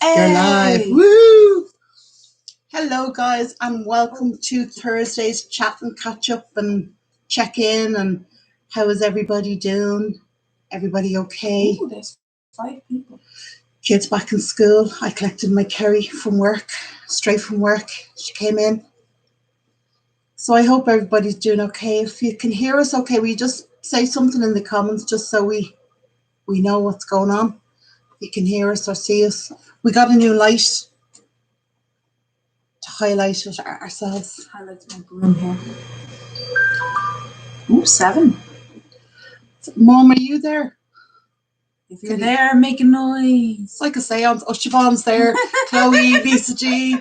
You're live. Woo! Hello, guys, and welcome to Thursday's chat and catch up and check in. And how is everybody doing? Everybody okay? Ooh, there's 5 people. Kids back in school. I collected my Kerry from work, straight from work. She came in. So I hope everybody's doing okay. If you can hear us okay, will you just say something in the comments just so we know what's going on? If you can hear us or see us. We got a new light to highlight it ourselves. Highlights my broom here. Ooh, 7. Mom, are you there? If you're there, make a noise. It's like a seance. Oh, Siobhan's there. Chloe, Lisa G.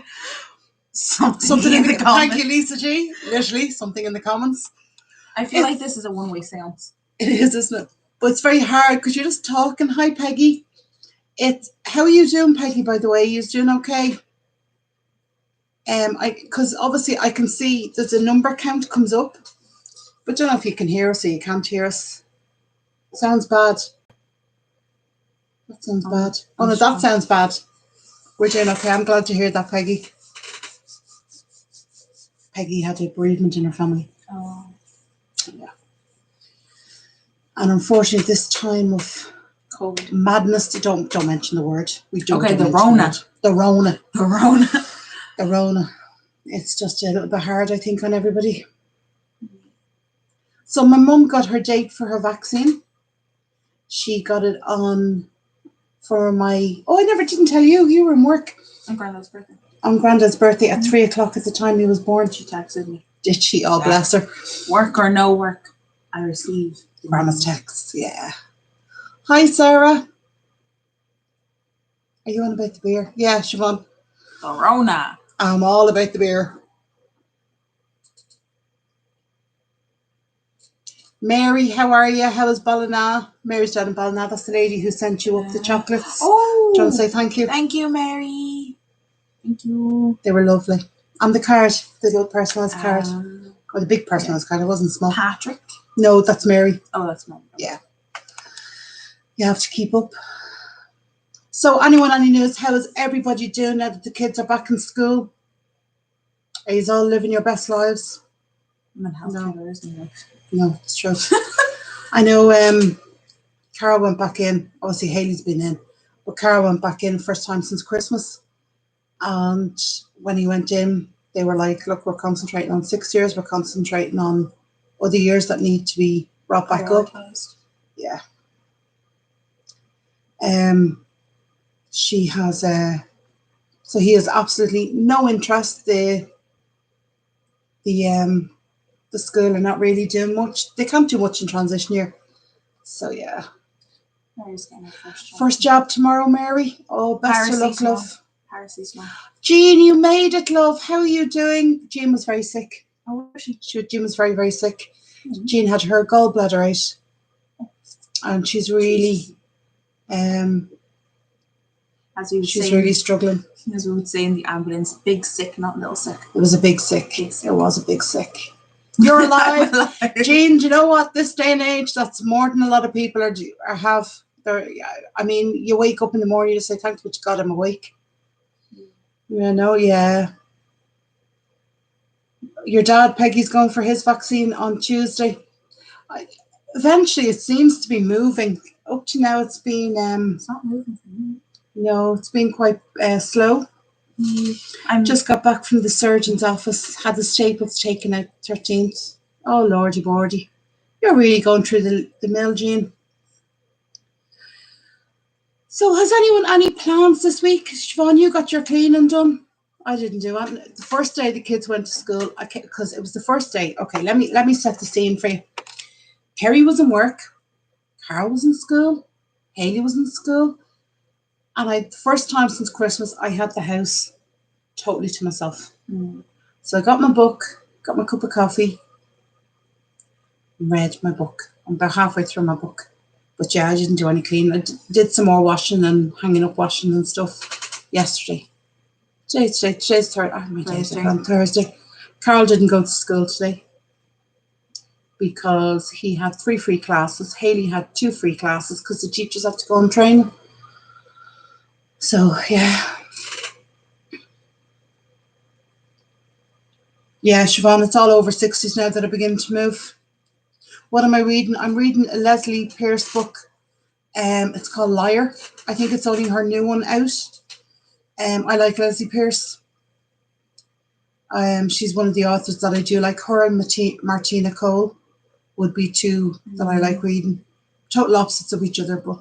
Something in the comments. Thank you, Lisa G. Literally, something in the comments. I feel like this is a one-way seance. It is, isn't it? But it's very hard because you're just talking. Hi, Peggy. How are you doing, Peggy, by the way? You're doing okay? Because obviously I can see there's a number count comes up, but don't know if you can hear us or you can't hear us. Sounds bad. That sounds bad. Oh no, that sounds bad. We're doing okay. I'm glad to hear that, Peggy. Peggy had a bereavement in her family. Oh. Yeah. And unfortunately, this time of COVID madness, don't mention the word. We don't. Okay, the Rona. The Rona. The Rona. The Rona. It's just a little bit hard, I think, on everybody. So my mum got her date for her vaccine. She got it on for my... Oh, I didn't tell you. You were in work. On Grandad's birthday. On Grandad's birthday at 3 o'clock at the time he was born. She texted me. Did she? Oh, yeah. Bless her. Work or no work, I received Grandma's texts. Yeah. Hi, Sarah. Are you on about the beer? Yeah, Siobhan. Corona. I'm all about the beer. Mary, how are you? How is Ballina? Mary's down in Ballina. That's the lady who sent you up the chocolates. Oh. Do you want to say thank you? Thank you, Mary. Thank you. They were lovely. And the card, the little personalised card. Or the big personalised card. It wasn't small. Patrick? No, that's Mary. Oh, that's Mary. Yeah. You have to keep up. So any news? How is everybody doing now that the kids are back in school? Are you all living your best lives? I'm in healthcare, isn't it? No, it's true. I know Carol went back in. Obviously, Hayley's been in. But Carol went back in first time since Christmas. And when he went in, they were like, look, we're concentrating on 6 years. We're concentrating on other years that need to be brought back up. Yeah. She has so he has absolutely no interest. The school are not really doing much. They can't do much in transition year. So yeah. Mary's getting her first job tomorrow, Mary. Oh, best of luck, love. Small. Jean, you made it, love. How are you doing? Jean was very sick. Oh, Jean was very, very sick. Mm-hmm. Jean had her gallbladder out. And she's really really struggling. As we would say in the ambulance, big sick, not little sick. It was a big sick. It was a big sick. You're alive. Jean, do you know what? This day and age, that's more than a lot of people have. I mean, you wake up in the morning, you say, thank you, God, I'm awake. You know, yeah. Your dad, Peggy's going for his vaccine on Tuesday. Eventually, it seems to be moving. Up to now, it's been... it's not moving for me. No, it's been quite slow. I just got back from the surgeon's office, had the staples taken out 13th. Oh, lordy bordy. You're really going through the mill, Jean. So has anyone any plans this week? Siobhan, you got your cleaning done? I didn't do it. The first day the kids went to school, because it was the first day. Okay, let me set the scene for you. Kerry was in work. Carol was in school. Hayley was in school. And the first time since Christmas, I had the house totally to myself. So I got my book, got my cup of coffee, read my book. I'm about halfway through my book. But yeah, I didn't do any cleaning. I did some more washing and hanging up washing and stuff yesterday. Today's Thursday. Carol didn't go to school today because he had 3 free classes. Hayley had 2 free classes because the teachers had to go on training. So, yeah. Yeah, Siobhan, it's all over 60s now that I begin to move. What am I reading? I'm reading a Leslie Pierce book. It's called Liar. I think it's only her new one out. I like Leslie Pierce. She's one of the authors that I do like. Her and Martina Cole would be two that I like reading. Total opposites of each other, but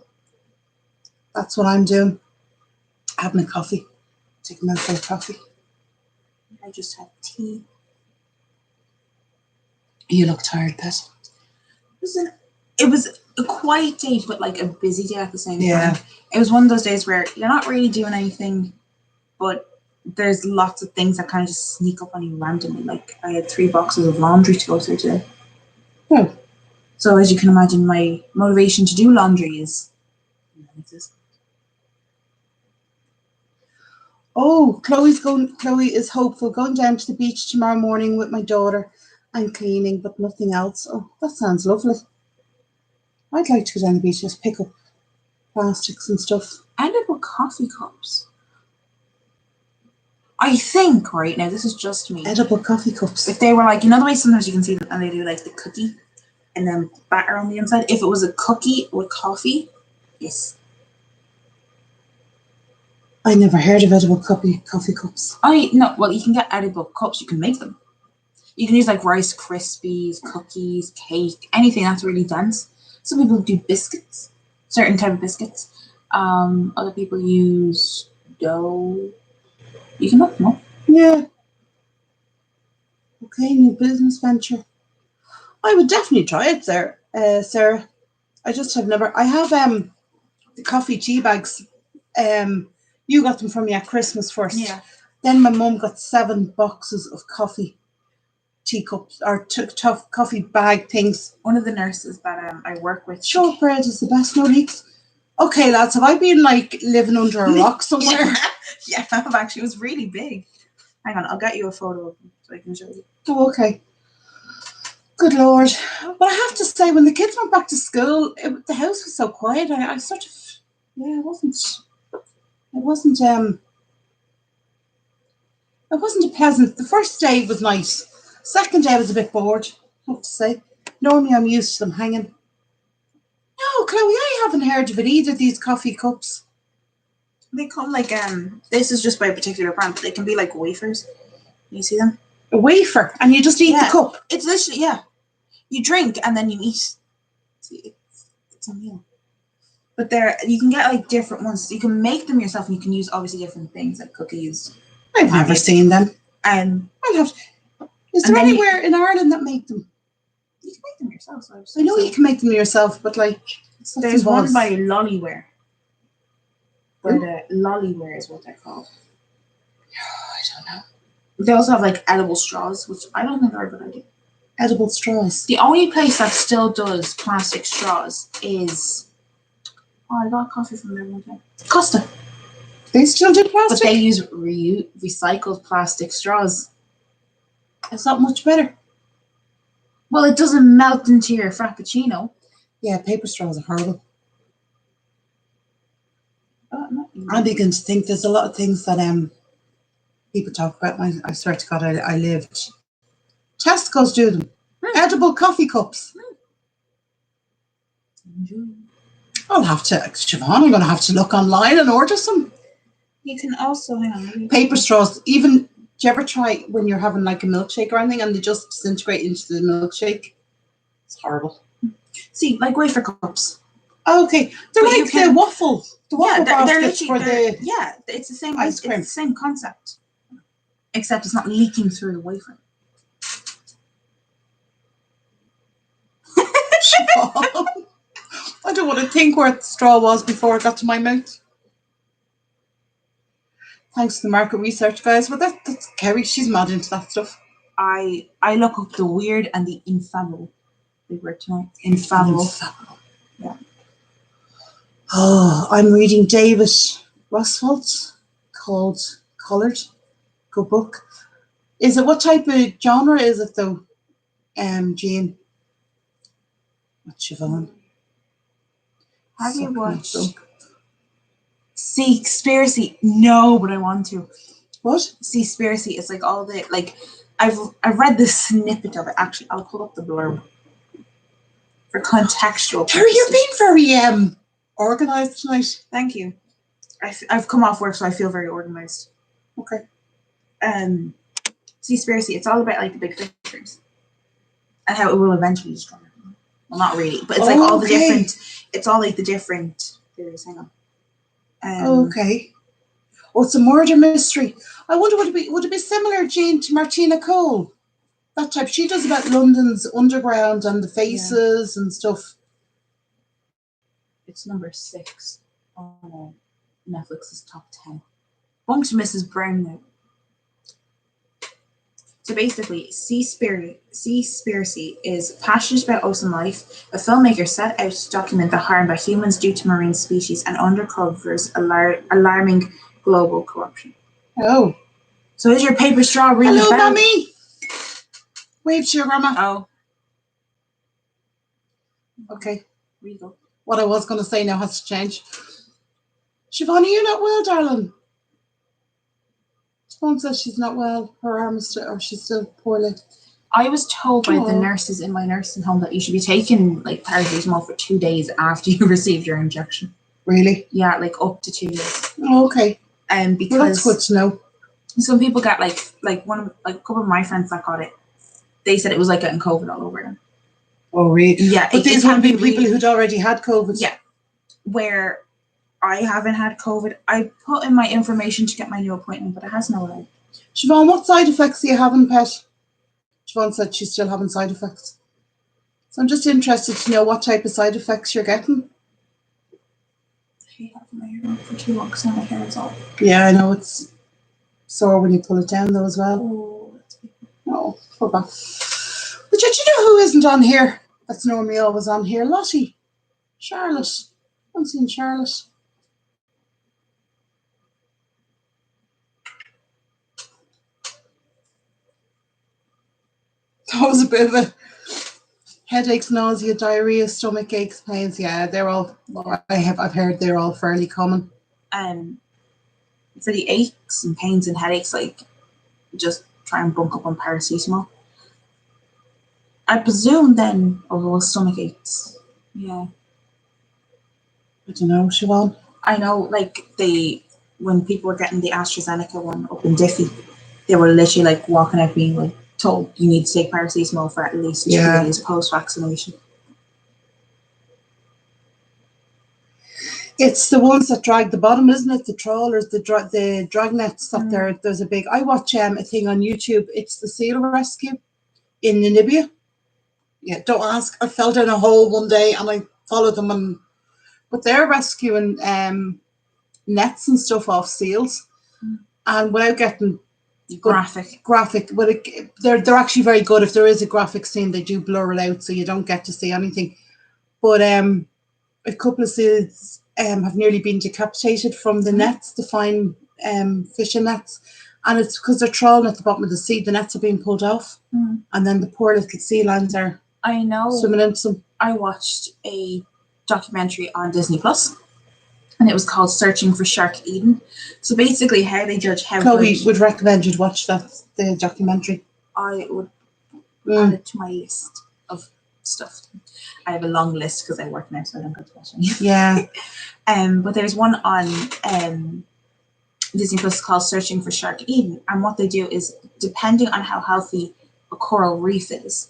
that's what I'm doing. Having a coffee. Taking a mouthful of coffee. I just had tea. You look tired, Pet. It was a quiet day, but like a busy day at the same Yeah. time. It was one of those days where you're not really doing anything, but there's lots of things that kind of just sneak up on you randomly. Like I had 3 boxes of laundry to go through today. Oh. So as you can imagine, my motivation to do laundry is non-existent. Oh, Chloe is hopeful. Going down to the beach tomorrow morning with my daughter and cleaning, but nothing else. Oh, that sounds lovely. I'd like to go down the beach, just pick up plastics and stuff. I end up with coffee cups. I think, right now, this is just me. Edible coffee cups. If they were like, you know the way sometimes you can see them and they do like the cookie and then batter on the inside? If it was a cookie with coffee, yes. I never heard of edible coffee cups. Well, you can get edible cups, you can make them. You can use like Rice Krispies, cookies, cake, anything that's really dense. Some people do biscuits, certain type of biscuits. Other people use dough. You can look them up. Yeah. Okay, new business venture. I would definitely try it there, Sarah. I just have never. I have the coffee tea bags. You got them from me at Christmas first. Yeah. Then my mum got 7 boxes of coffee teacups or tough coffee bag things. One of the nurses that I work with. Shortbread is the best, no leaks. Okay, lads, have I been like living under a rock somewhere? Yeah, I've actually. It was really big. Hang on, I'll get you a photo of them so I can show you. Oh, okay. Good Lord. But I have to say, when the kids went back to school, the house was so quiet. I sort of, it wasn't a pleasant. The first day was nice. Second day I was a bit bored, I have to say. Normally I'm used to them hanging. No, Chloe, I haven't heard of it either, these coffee cups. They come like this is just by a particular brand, but they can be like wafers. Can you see them? A wafer, and you just eat the cup. It's literally, yeah. You drink and then you eat. See, it's a meal. But you can get like different ones. So you can make them yourself, and you can use obviously different things like cookies. I've never seen them. I'll have. Is there anywhere in Ireland that make them? You can make them yourself. So I know you can make them yourself, but like there's one by Lollyware. But Lollyware is what they're called. I don't know. They also have like edible straws, which I don't think are a good idea. Edible straws. The only place that still does plastic straws is. Oh, I got coffee from there one time. Costa. They still do plastic? But they use recycled plastic straws. It's not much better. Well, it doesn't melt into your frappuccino. Yeah, paper straws are horrible. I begin to think there's a lot of things that people talk about. I swear to God, I lived. Tesco's do them. Edible coffee cups. I'll have to, Siobhan, I'm going to have to look online and order some. You can also, hang on. Paper straws. Even, do you ever try when you're having like a milkshake or anything and they just disintegrate into the milkshake? It's horrible. See, like wafer cups. Okay. They're like the waffle. The waffle baskets for the it's the same ice cream. It's the same concept. Except it's not leaking through the wafer. I don't want to think where the straw was before it got to my mouth. Thanks to the market research guys. But that's Kerry. She's mad into that stuff. I look up the weird and the infallible. Big word tonight. Infallible. Yeah. Oh, I'm reading David Roswell's called Coloured. Good book. Is it, what type of genre is it though? Jean. What's Siobhan? Have you watched Seaspiracy. No, but I want to. What? Seaspiracy is like all the like. I've read the snippet of it. Actually, I'll pull up the blurb for contextual purposes. Terry, you're being very organised tonight. Thank you. I've come off work, so I feel very organised. Okay. Seaspiracy. It's all about like the big fishers and how it will eventually destroy them. Well, not really, but it's like all the different. It's all like the different theories. Hang on. Okay. Oh, it's a murder mystery. I wonder would it be similar, Jean, to Martina Cole? That type. She does about London's underground and the faces and stuff. It's number 6 on Netflix's top 10. Bunch of Mrs. Brown now. So basically, Seaspiracy is passionate about ocean life. A filmmaker set out to document the harm that humans do to marine species and undercovers alarming global corruption. Oh. So is your paper straw really Hello, bad? Mommy. Wave to your grandma. Oh. Okay. Here you go. What I was going to say now has to change. Siobhan, are you not well, darling? Siobhan says she's not well. Her arm is still, or she's still poorly. I was told by the nurses in my nursing home that you should be taking like paracetamol for 2 days after you received your injection. Really? Yeah, like up to 2 days. Oh, okay. Because that's good to know. Some people got a couple of my friends that got it. They said it was like getting COVID all over them. Oh, really? Yeah. But these would be people who'd already had COVID. Yeah. Where I haven't had COVID. I put in my information to get my new appointment, but it has no way. Siobhan, what side effects are you having, pet? Siobhan said she's still having side effects. So I'm just interested to know what type of side effects you're getting. I have my hair for too long because now my hair is all. Yeah, I know it's sore when you pull it down though as well. Oh, poor back. But do you know who isn't on here? That's normally always on here. Lottie. Charlotte. I haven't seen Charlotte. That was a bit of a headaches, nausea, diarrhea, stomach aches, pains. Yeah, they're all. I've heard they're all fairly common. For the aches and pains and headaches, like just try and bunk up on paracetamol. I presume then overall stomach aches. Yeah. I don't know, Siobhan. I know, like when people were getting the AstraZeneca one up in Diffie, they were literally like walking out being like told you need to take paracetamol for at least 2 days post-vaccination. It's the ones that drag the bottom, isn't it? The trawlers, the drag nets. That there's a big. I watch a thing on YouTube. It's the seal rescue in Namibia. Yeah, don't ask. I fell down a hole one day and I followed them, but they're rescuing nets and stuff off seals, and without getting graphic. But they're actually very good. If there is a graphic scene, they do blur it out so you don't get to see anything. But a couple of seals have nearly been decapitated from the nets, the fine fishing nets, and it's because they're trawling at the bottom of the sea. The nets are being pulled off, and then the poor little sea lions are swimming into them. I watched a documentary on Disney Plus, and it was called Searching for Shark Eden. So basically how they judge how Chloe would recommend you'd watch the documentary. I would add it to my list of stuff. I have a long list because I work now, so I don't get to watch any. Yeah. But there's one on Disney Plus called Searching for Shark Eden, and what they do is, depending on how healthy a coral reef is,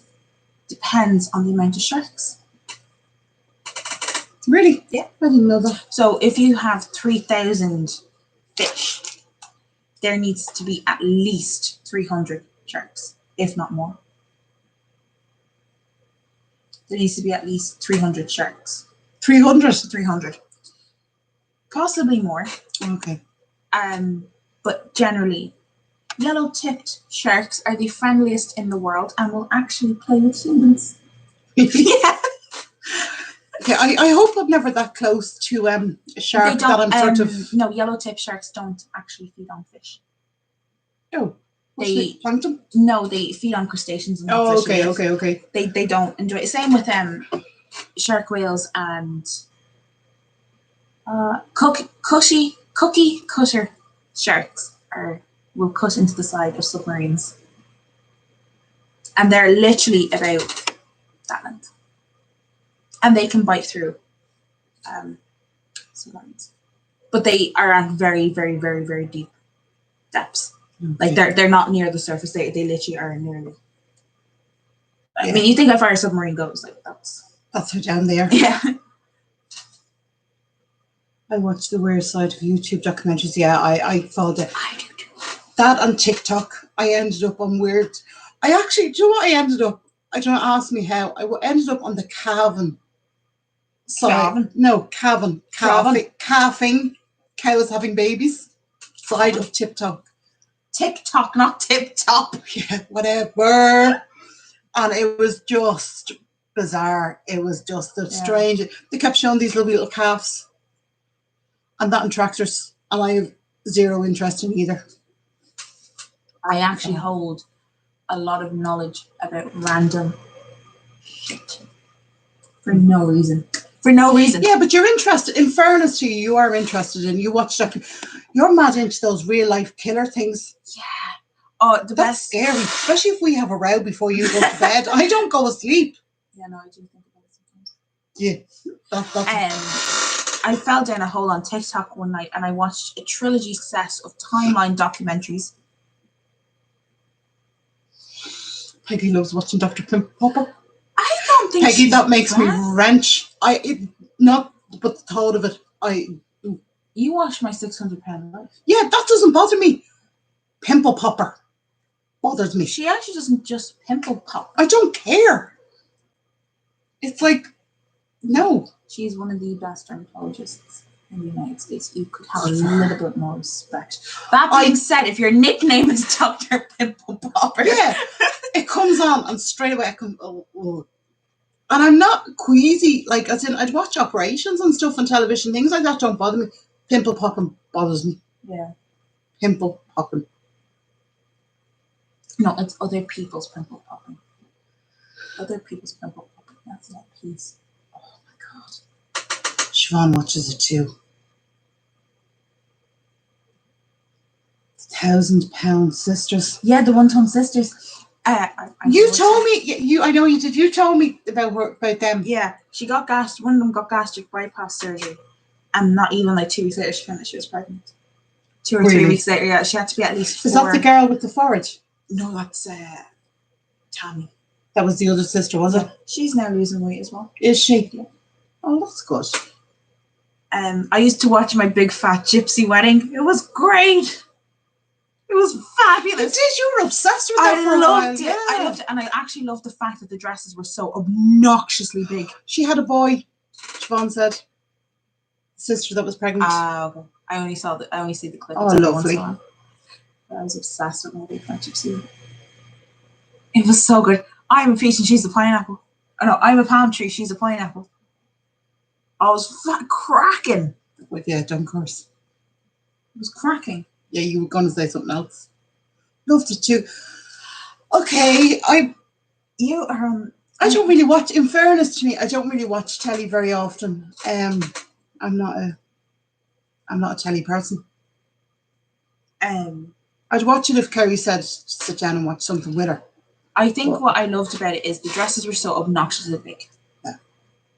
depends on the amount of sharks. Really? Yeah. I didn't know that. So if you have 3,000 fish, there needs to be at least 300 sharks, if not more. There needs to be at least 300 sharks. 300? 300. Possibly more. Okay. But generally, yellow-tipped sharks are the friendliest in the world and will actually play with humans. Yeah. Okay, I hope I'm never that close to a shark that I'm sort of... No, yellow-tipped sharks don't actually feed on fish. Oh. They plankton? No, they feed on crustaceans. And okay. They don't enjoy it. Same with shark whales and cushy cookie cutter sharks will cut into the side of submarines. And they're literally about that length. And they can bite through submarines. But they are at very, very, very, very deep depths. Like they're not near the surface. They literally are nearly. I mean, you think how far a submarine goes, like that's how down they are. Yeah. I watch the weird side of YouTube documentaries. Yeah, I followed it. I do too. That on TikTok, I ended up on weird. I actually, do you know what I ended up? I don't ask me how. I ended up on the calving side. Calving? No, calving. Calving. Cows having babies. Side of TikTok. TikTok, not tip top. Yeah, whatever. And it was just bizarre. It was just strange. They kept showing these little calves. And that and tractors. And I have zero interest in either. I actually hold a lot of knowledge about random shit. For no reason. Yeah, but you're interested. In fairness to you, you are interested in. You watch you're mad into those real life killer things. Yeah. Oh, that's best. Scary, especially if we have a row before you go to bed. I don't go to sleep. Yeah, no, I do think about it sometimes. Yeah, I fell down a hole on TikTok one night and I watched a trilogy set of timeline documentaries. Peggy loves watching Dr. Pimp Popper. I don't think Peggy, that makes me wrench. Not but the thought of it. You watched my 600-pound life. Yeah, that doesn't bother me. Pimple Popper bothers me. She actually doesn't just pimple pop. I don't care. It's like, no. She's one of the best dermatologists in the United States. You could have a little bit more respect. That being said, if your nickname is Dr. Pimple Popper. Yeah, it comes on and straight away I come, oh. And I'm not queasy, like, as in, I'd watch operations and stuff on television. Things like that don't bother me. Pimple popping bothers me. Yeah. Pimple popping. No, it's other people's pimple popping. Other people's pimple popping. That's not peace. Oh my God. Siobhan watches it too. 1,000-pound sisters. Yeah, the one-ton sisters. You told me. I know you did. You told me about them. Yeah, she got one of them got gastric bypass surgery, and not even like 2 weeks later she found that she was pregnant. 2 or 3 weeks later, yeah, she had to be at least 4. Is that the girl with the forage? No, that's Tammy. That was the other sister, was it? She's now losing weight as well. Is she? Yeah. Oh, that's good. I used to watch My Big Fat Gypsy Wedding. It was great. It was fabulous. You were obsessed with that for a while. I loved it. And I actually loved the fact that the dresses were so obnoxiously big. She had a boy, Siobhan said. Sister that was pregnant. Okay. I only see the clip. Oh, lovely. I was obsessed with My Big Fat Gypsy. It was so good. I'm a peach and she's a pineapple. Oh no, I'm a palm tree, she's a pineapple. I was cracking. But yeah, don't curse. It was cracking. Yeah, you were going to say something else. Loved it too. Okay, I don't really watch. In fairness to me, I don't really watch telly very often. I'm not a telly person. I'd watch it if Kerry said sit down and watch something with her. I think what I loved about it is the dresses were so obnoxiously big. Yeah.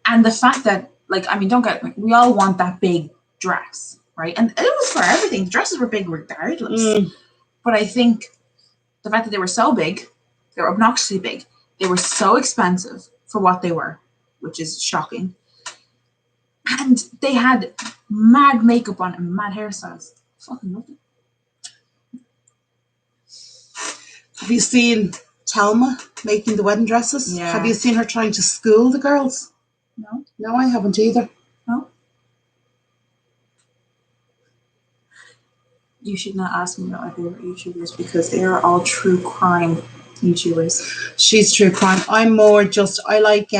And the fact that, like, I mean, don't get me, we all want that big dress, right? And it was for everything. The dresses were big regardless. But I think the fact that they were so big, they were obnoxiously big, they were so expensive for what they were, which is shocking. And they had mad makeup on and mad hairstyles. Fucking loved it. Have you seen Thelma making the wedding dresses? Yeah. Have you seen her trying to school the girls? No. No, I haven't either. No. You should not ask me about my favorite YouTubers because they are all true crime YouTubers. She's true crime. I'm more just, I like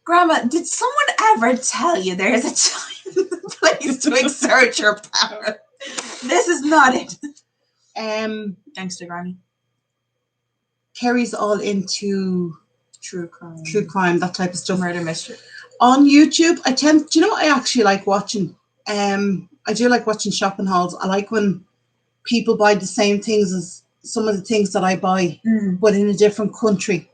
Grandma, did someone ever tell you there is a time and a place to exert your power? This is not it. Gangster Granny. Kerry's all into true crime, that type of stuff. Murder mystery. On YouTube, do you know what I actually like watching? I do like watching shopping hauls. I like when people buy the same things as some of the things that I buy, but in a different country.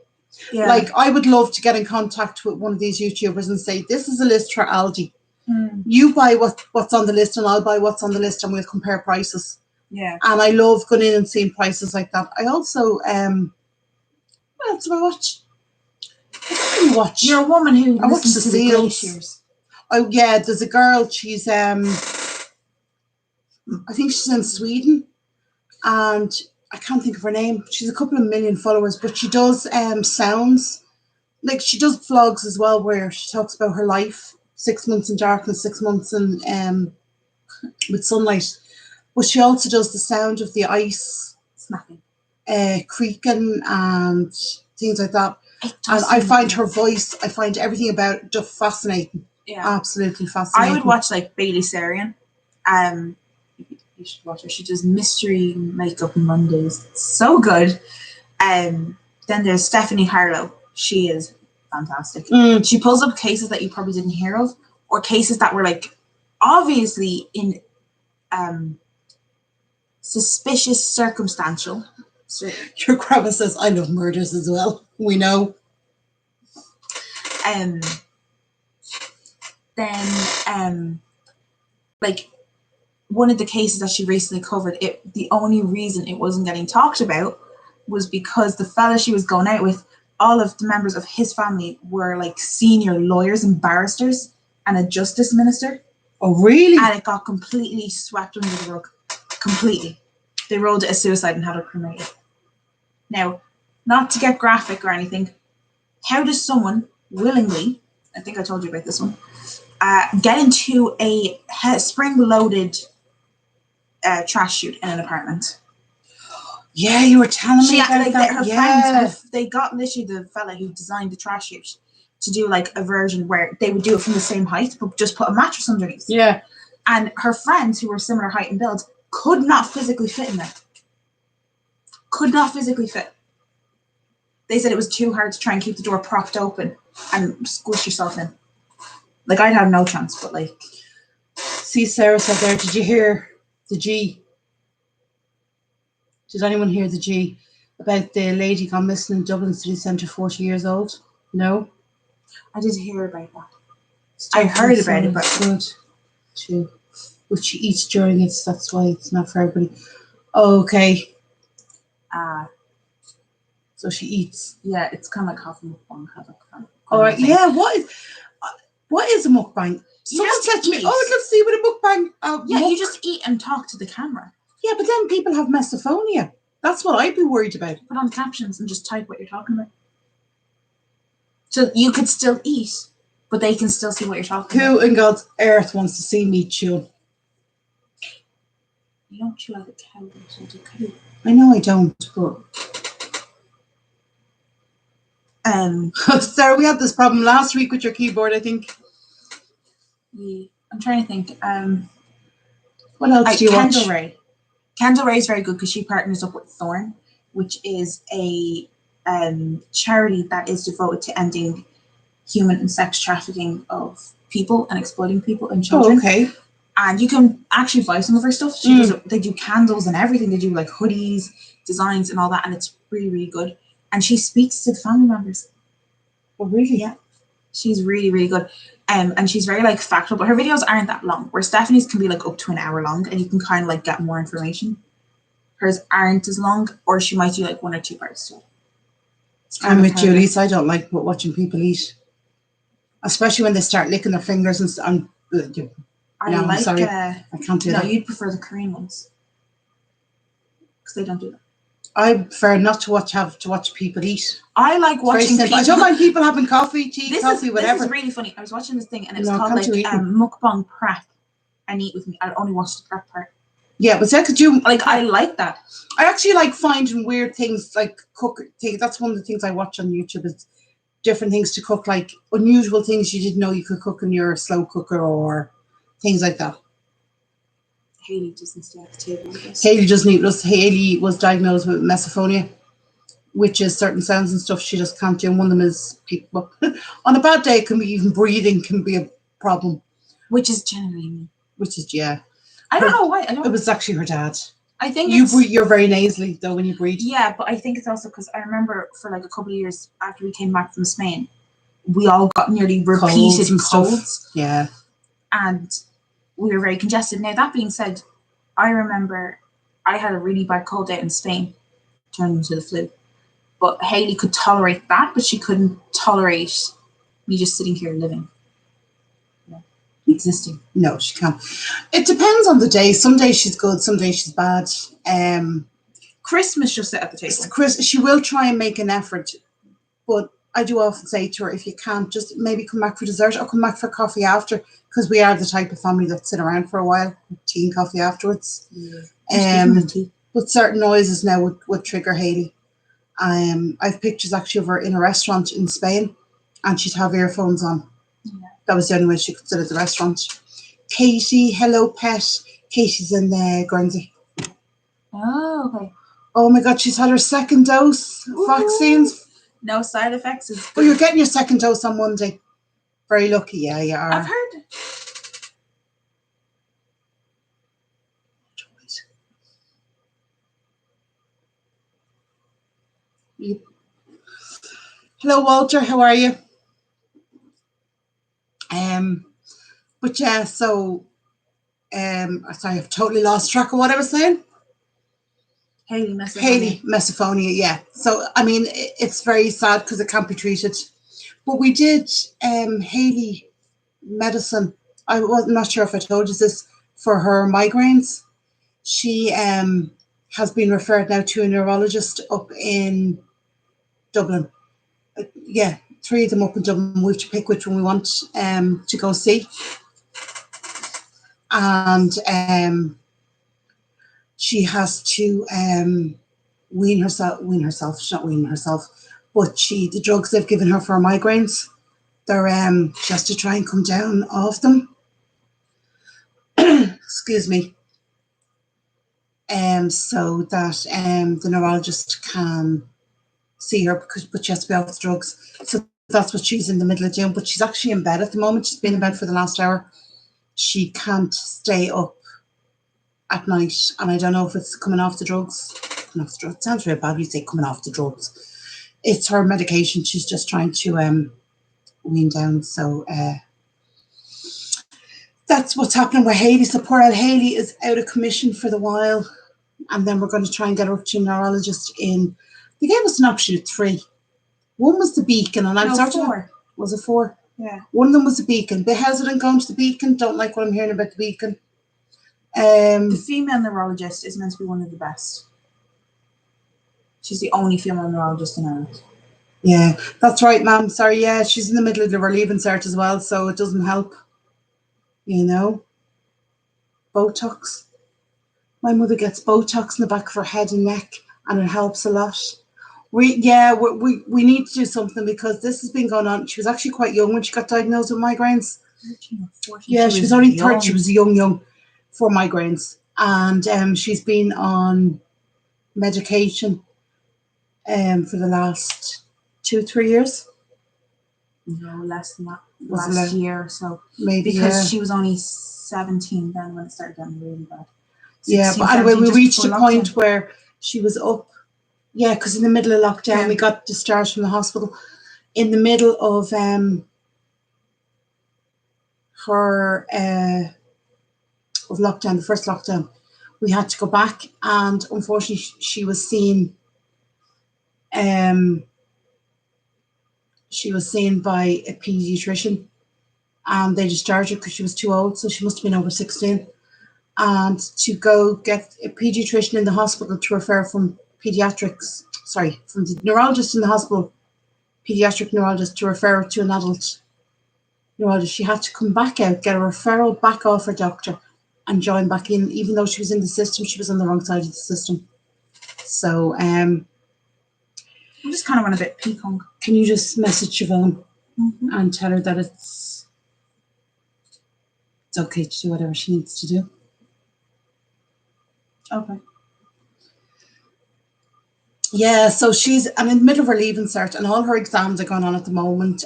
Yeah. Like, I would love to get in contact with one of these YouTubers and say, this is a list for Aldi. You buy what's on the list and I'll buy what's on the list and we'll compare prices. Yeah. And I love going in and seeing prices like that. I also, what else do I watch? I watch. You're a woman who I watch listens to the glaciers. Oh yeah, there's a girl. She's I think she's in Sweden, and I can't think of her name. She's a couple of million followers, but she does sounds. Like, she does vlogs as well, where she talks about her life. 6 months in darkness, 6 months in with sunlight. But she also does the sound of the ice snapping, creaking, and things like that. And I find her voice, I find everything about it just fascinating. Yeah, absolutely fascinating. I would watch like Bailey Sarian. You should watch her. She does mystery makeup Mondays. It's so good. Then there's Stephanie Harlow. She is fantastic. She pulls up cases that you probably didn't hear of, or cases that were like obviously in suspicious circumstantial. Your grandma says, I love murders as well. We know. Then like one of the cases that she recently covered, the only reason it wasn't getting talked about was because the fella she was going out with, all of the members of his family were like senior lawyers and barristers and a justice minister. Oh, really? And it got completely swept under the rug. Completely. They ruled it a suicide and had her cremated. Now, not to get graphic or anything, how does someone willingly, I think I told you about this one, get into a spring-loaded trash chute in an apartment? Yeah, you were telling me about like, that. Her friends, they got literally the fella who designed the trash chute to do like a version where they would do it from the same height, but just put a mattress underneath. Yeah. And her friends, who were similar height and build, could not physically fit in there. Could not physically fit. They said it was too hard to try and keep the door propped open and squish yourself in. Like, I'd have no chance, but like... See, Sarah said there, did you hear the G? Did anyone hear the G about the lady gone missing in Dublin City Centre, 40 years old? No? I did hear about that. I heard about it, but... Good. Too. But she eats during it, so that's why it's not for everybody. Okay. So she eats. Yeah, it's kind of like half a mukbang, half a all right. Yeah, what is a mukbang? Someone said to me, oh, let's see what a mukbang. Yeah, you just eat and talk to the camera. Yeah, but then people have misophonia. That's what I'd be worried about. Put on captions and just type what you're talking about. So you could still eat, but they can still see what you're talking about. Who in God's earth wants to see me chew? You don't chew like a cow, don't you? Cow. I know I don't, but... Sarah, we had this problem last week with your keyboard, I think. Yeah, I'm trying to think. What else do you watch? Kendall Ray. Kendall Ray is very good because she partners up with Thorn, which is a charity that is devoted to ending human and sex trafficking of people and exploiting people and children. Oh, okay. And you can actually buy some of her stuff. They do candles and everything. They do like hoodies, designs and all that. And it's really, really good. And she speaks to the family members. Oh, really? Yeah. She's really, really good. And she's very like factual, but her videos aren't that long. Where Stephanie's can be like up to an hour long and you can kind of like get more information. Hers aren't as long, or she might do like 1 or 2 parts to it. I'm with you, Lisa. I don't like watching people eat. Especially when they start licking their fingers and I'm sorry. I can't do that. No, you'd prefer the Korean ones. Because they don't do that. I prefer not to watch people eat. I like watching people. I don't mind people having coffee, tea, coffee, whatever. This is really funny. I was watching this thing and it was called like mukbang prep and eat with me. I'd only watch the prep part. Yeah, but that could do I like that. I actually like finding weird things like cook things. That's one of the things I watch on YouTube is different things to cook, like unusual things you didn't know you could cook in your slow cooker or things like that. Hayley doesn't stay at the table with us. Hayley doesn't eat with us. Hayley was diagnosed with misophonia. which is certain sounds and stuff she just can't do. And one of them is people. On a bad day, it can be even breathing can be a problem. Which is generally me. Which is, yeah. I don't know why. It was actually her dad. I think you're very nasally though when you breathe. Yeah, but I think it's also because I remember for like a couple of years after we came back from Spain, we all got nearly repeated colds. Yeah. And we were very congested. Now, that being said, I remember I had a really bad cold out in Spain, turned into the flu. But Hayley could tolerate that, but she couldn't tolerate me just sitting here living. Existing. No, she can't. It depends on the day. Some days she's good, some days she's bad. Christmas she'll sit at the table. She will try and make an effort, but I do often say to her, if you can't, just maybe come back for dessert or come back for coffee after, because we are the type of family that sit around for a while, tea and coffee afterwards. Yeah. But certain noises now would trigger Hayley. I've pictures actually of her in a restaurant in Spain, and she'd have earphones on. Yeah. That was the only way she could sit at the restaurant. Katie, hello pet. Katie's in Guernsey. Oh, okay. Oh my God, she's had her second dose of vaccines. No side effects. Oh, you're getting your second dose on Monday. Very lucky, yeah, you are. I've heard. Hello, Walter. How are you? But yeah, so sorry, I've totally lost track of what I was saying. Hayley mesophonia. Hayley mesophonia, yeah. So I mean, it's very sad because it can't be treated. But we did Hayley medicine. I was not sure if I told you this, for her migraines. She has been referred now to a neurologist up in Dublin. Yeah, 3 of them up in Dublin. We have to pick which one we want to go see. And she has to wean herself. She's not weaning herself, but the drugs they've given her for her migraines, they're she has to try and come down off them. Excuse me. So that the neurologist can see her, but she has to be off the drugs. So that's what she's in the middle of doing. But she's actually in bed at the moment. She's been in bed for the last hour. She can't stay up at night, and I don't know if it's coming off the drugs. Coming off the drugs. It sounds really bad when you say coming off the drugs. It's her medication. She's just trying to wean down. So that's what's happening with Hayley. So poor old Hayley is out of commission for the while, and then we're going to try and get her up to a neurologist in. They gave us an option of 3. One was the Beacon, and I'm sorry. 4. Was it 4? Yeah. One of them was the Beacon. Bit hesitant going to the Beacon. Don't like what I'm hearing about the Beacon. The female neurologist is meant to be one of the best. She's the only female neurologist in Ireland. Yeah, that's right, ma'am. Sorry, yeah, she's in the middle of her leaving cert as well, so it doesn't help. You know, Botox. My mother gets Botox in the back of her head and neck, and it helps a lot. We need to do something, because this has been going on. She was actually quite young when she got diagnosed with migraines. 13 or 14. Yeah, she was only 30. She was young for migraines, and she's been on medication for the last 2-3 years. No, less than that. Was last year or so. Maybe, because she was only 17 then when it started getting really bad. 16, yeah, but anyway, we reached a point lockdown where she was up. Yeah, because in the middle of lockdown, we got discharged from the hospital. In the middle of her of lockdown, the first lockdown, we had to go back, and unfortunately, she was seen. She was seen by a paediatrician, and they discharged her because she was too old, so she must have been over 16. And to go get a paediatrician in the hospital to refer from from the neurologist in the hospital, paediatric neurologist, to refer to an adult neurologist, she had to come back out, get a referral back off her doctor, and join back in. Even though she was in the system, she was on the wrong side of the system. So I'm just kind of went a bit peacock. Can you just message Siobhan and tell her that it's okay to do whatever she needs to do? Okay. Yeah, so she's and in the middle of her leaving cert, and all her exams are going on at the moment.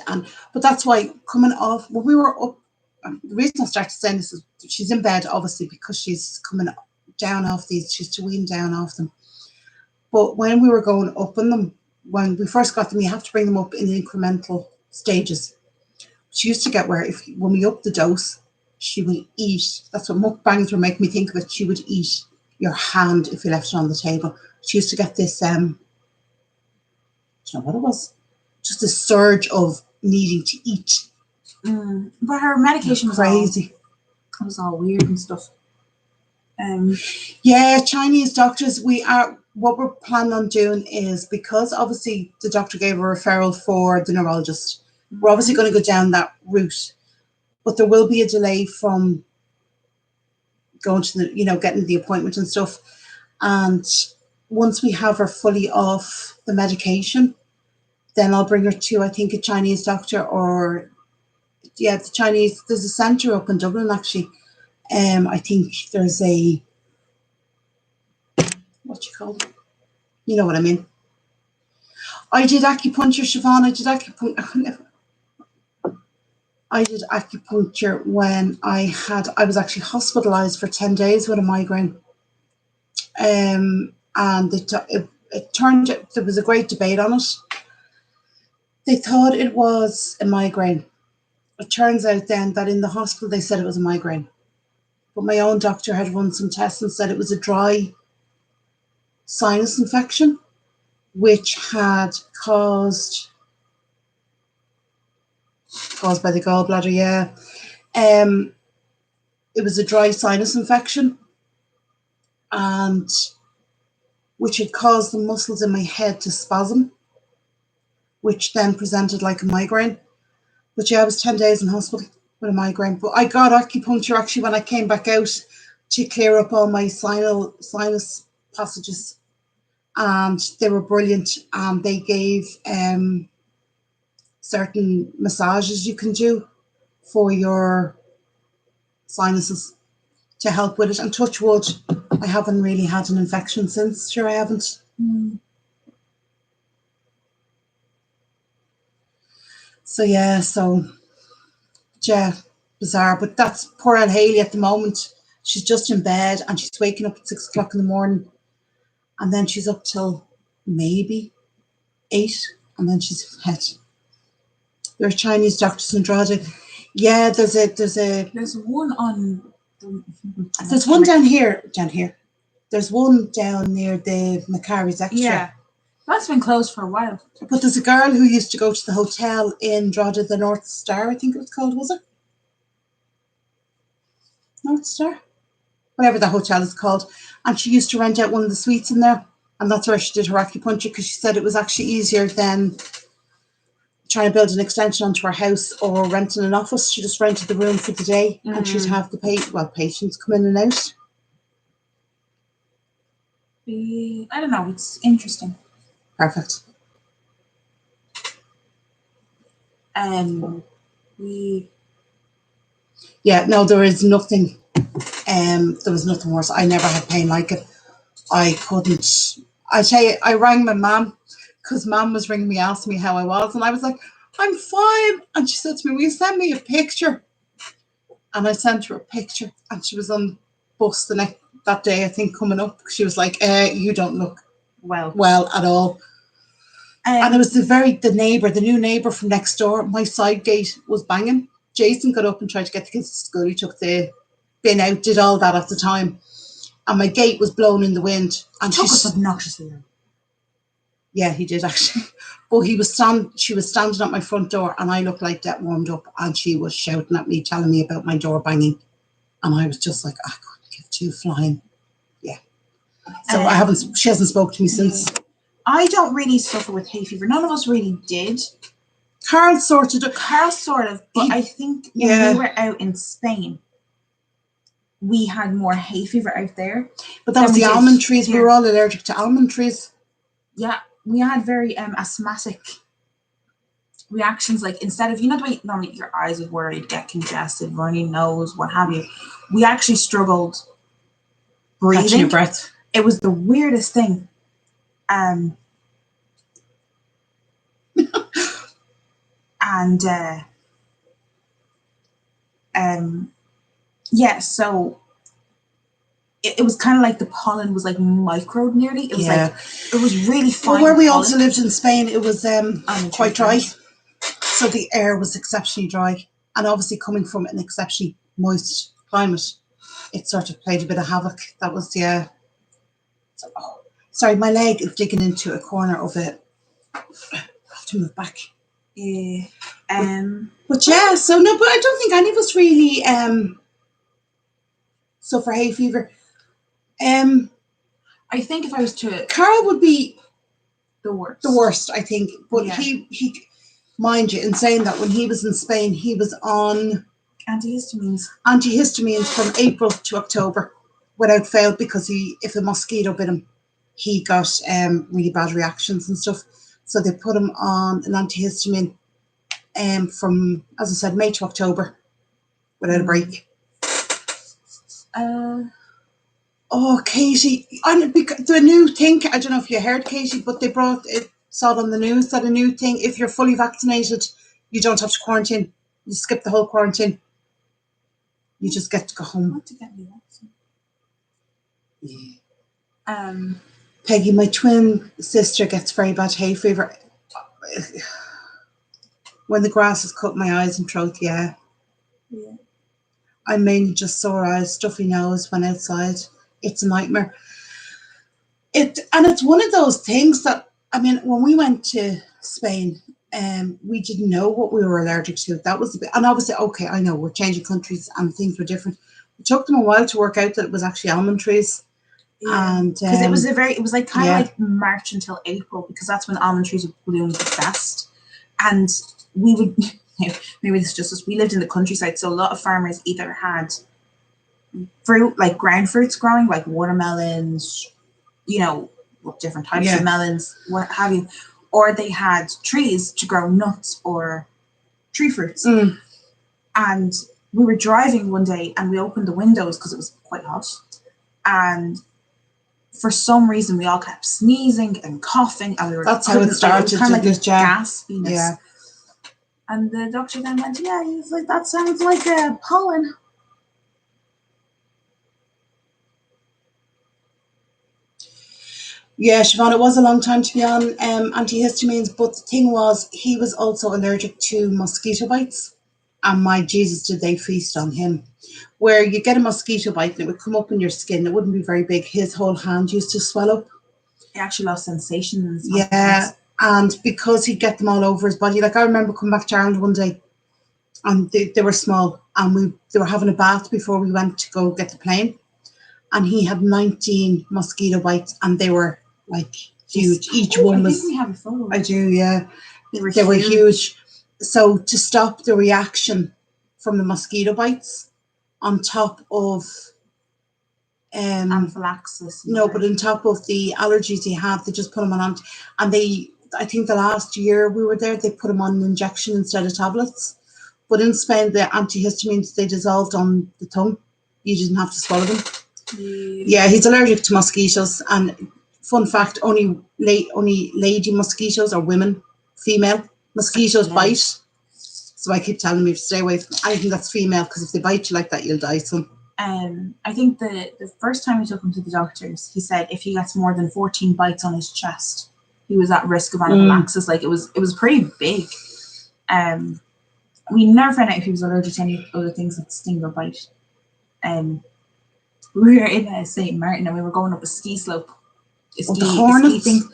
But that's why coming off when we were up, the reason I started saying this is she's in bed obviously because she's coming down off these. She's to wean down off them. But when we were going up on them, when we first got them, you have to bring them up in incremental stages. She used to get where when we up the dose, she would eat. That's what mukbangs were making me think of it. She would eat your hand if you left it on the table. She used to get this. I don't know what it was. Just a surge of needing to eat. But her medication was crazy. It was all weird and stuff. Yeah, Chinese doctors. What we're planning on doing is because obviously the doctor gave a referral for the neurologist. We're obviously going to go down that route, but there will be a delay from going to the, getting the appointment and stuff. And once we have her fully off the medication, then I'll bring her to, I think, a Chinese doctor or, the Chinese, there's a centre up in Dublin, actually. I think there's a, what you call it? You know what I mean. I did acupuncture, Siobhan. I did acupuncture when I was actually hospitalised for 10 days with a migraine. And it turned out there was a great debate on it. They thought it was a migraine. It turns out then that in the hospital they said it was a migraine. But my own doctor had run some tests and said it was a dry sinus infection, which had caused by the gallbladder, yeah. It was a dry sinus infection, and which had caused the muscles in my head to spasm, which then presented like a migraine. But yeah, I was 10 days in hospital with a migraine. But I got acupuncture actually when I came back out to clear up all my sinus passages. And they were brilliant. They gave certain massages you can do for your sinuses to help with it. And touch wood, I haven't really had an infection since. Sure, I haven't. So yeah, bizarre. But that's poor El Haley at the moment. She's just in bed and she's waking up at 6 o'clock in the morning, and then she's up till maybe 8, and then she's in bed. There are Chinese doctors in Drogheda. Yeah, there's one on. There's one down here. There's one down near the Macari's Extra. Yeah, that's been closed for a while. But there's a girl who used to go to the hotel in Drogheda, the North Star, I think it was called, was it? North Star? Whatever the hotel is called. And she used to rent out one of the suites in there. And that's where she did her acupuncture, because she said it was actually easier than trying to build an extension onto her house or renting an office. She just rented the room for the day, and she'd have the patients come in and out. I don't know. It's interesting. Perfect. Yeah, no, there is nothing. There was nothing worse. I never had pain like it. I couldn't. I tell you, I rang my mum because Mum was ringing me, asking me how I was, and I was like, I'm fine. And she said to me, will you send me a picture? And I sent her a picture, and she was on the bus that day, I think, coming up. She was like, you don't look well at all. And it was the new neighbour from next door. My side gate was banging. Jason got up and tried to get the kids to school. He took the bin out, did all that at the time. And my gate was blown in the wind. And she was obnoxiously. Yeah, he did actually. But she was standing at my front door, and I looked like that warmed up, and she was shouting at me, telling me about my door banging. And I was just like, I couldn't give two flying. Yeah. So she hasn't spoken to me since. I don't really suffer with hay fever. None of us really did. Carl sort of, but I think when we were out in Spain, we had more hay fever out there. But that was the almond trees. We were all allergic to almond trees. Yeah, we had very asthmatic reactions. Like, instead of, the way normally your eyes would worry, get congested, runny nose, what have you, we actually struggled breathing. Catching your breath. It was the weirdest thing. And yeah, so it was kind of like the pollen was like micro nearly. It was like, it was really fine. Well, where we pollen. also lived in Spain, it was quite dry. So the air was exceptionally dry. And obviously coming from an exceptionally moist climate, it sort of played a bit of havoc. That was the... sorry, my leg is digging into a corner of it. I have to move back. Yeah. But yeah, so no, but I don't think any of us really suffer hay fever. I think if I was to... Carl would be the worst. The worst, I think. But yeah. he, mind you, in saying that, when he was in Spain, he was on antihistamines from April to October without fail, because if a mosquito bit him, he got really bad reactions and stuff. So they put him on an antihistamine from, as I said, May to October without a break. Oh, Katie, the new thing, I don't know if you heard, Katie, but they saw it on the news that a new thing, if you're fully vaccinated, you don't have to quarantine. You skip the whole quarantine. You just get to go home. I want to get me vaccine. Yeah. Peggy, my twin sister gets very bad hay fever. When the grass is cut my eyes and throat, yeah. I mainly just sore eyes, stuffy nose when outside. It's a nightmare. It's one of those things that, I mean, when we went to Spain, we didn't know what we were allergic to. That was and obviously, okay, I know we're changing countries and things were different. It took them a while to work out that it was actually almond trees. Yeah, and because it was like kind of like March until April, because that's when almond trees would bloom the best. And we would, maybe this is just us, we lived in the countryside, so a lot of farmers either had fruit, like ground fruits growing, like watermelons, different types of melons, what have you, or they had trees to grow nuts or tree fruits. And we were driving one day and we opened the windows because it was quite hot, and for some reason we all kept sneezing and coughing, and we were that's how it started, kind of like gaspiness. Yeah. And the doctor then went, he's like, that sounds like a pollen. Yeah, Siobhan, it was a long time to be on antihistamines, but the thing was, he was also allergic to mosquito bites, and my Jesus, did they feast on him. Where you get a mosquito bite and it would come up in your skin, it wouldn't be very big. His whole hand used to swell up. He actually lost sensation. Yeah, and because he'd get them all over his body. Like, I remember coming back to Ireland one day, and they were small, and they were having a bath before we went to go get the plane, and he had 19 mosquito bites, and they were like huge. Each one was... I think we have a photo. I do, yeah. They were huge. So to stop the reaction from the mosquito bites, on top of anaphylaxis. No, but on top of the allergies he had, they just put him on and I think the last year we were there, they put him on an injection instead of tablets. But in Spain, the antihistamines, they dissolved on the tongue. You didn't have to swallow them. Yeah, he's allergic to mosquitoes. And fun fact, only lady mosquitoes, or women, female mosquitoes bite. So I keep telling me to stay away from anything that's female, because if they bite you like that, you'll die soon. I think the first time we took him to the doctors, he said if he gets more than 14 bites on his chest, he was at risk of anaphylaxis. Like, it was pretty big. We never found out if he was allergic to any other things that sting or bite. We were in St. Martin and we were going up a ski slope. A ski thing.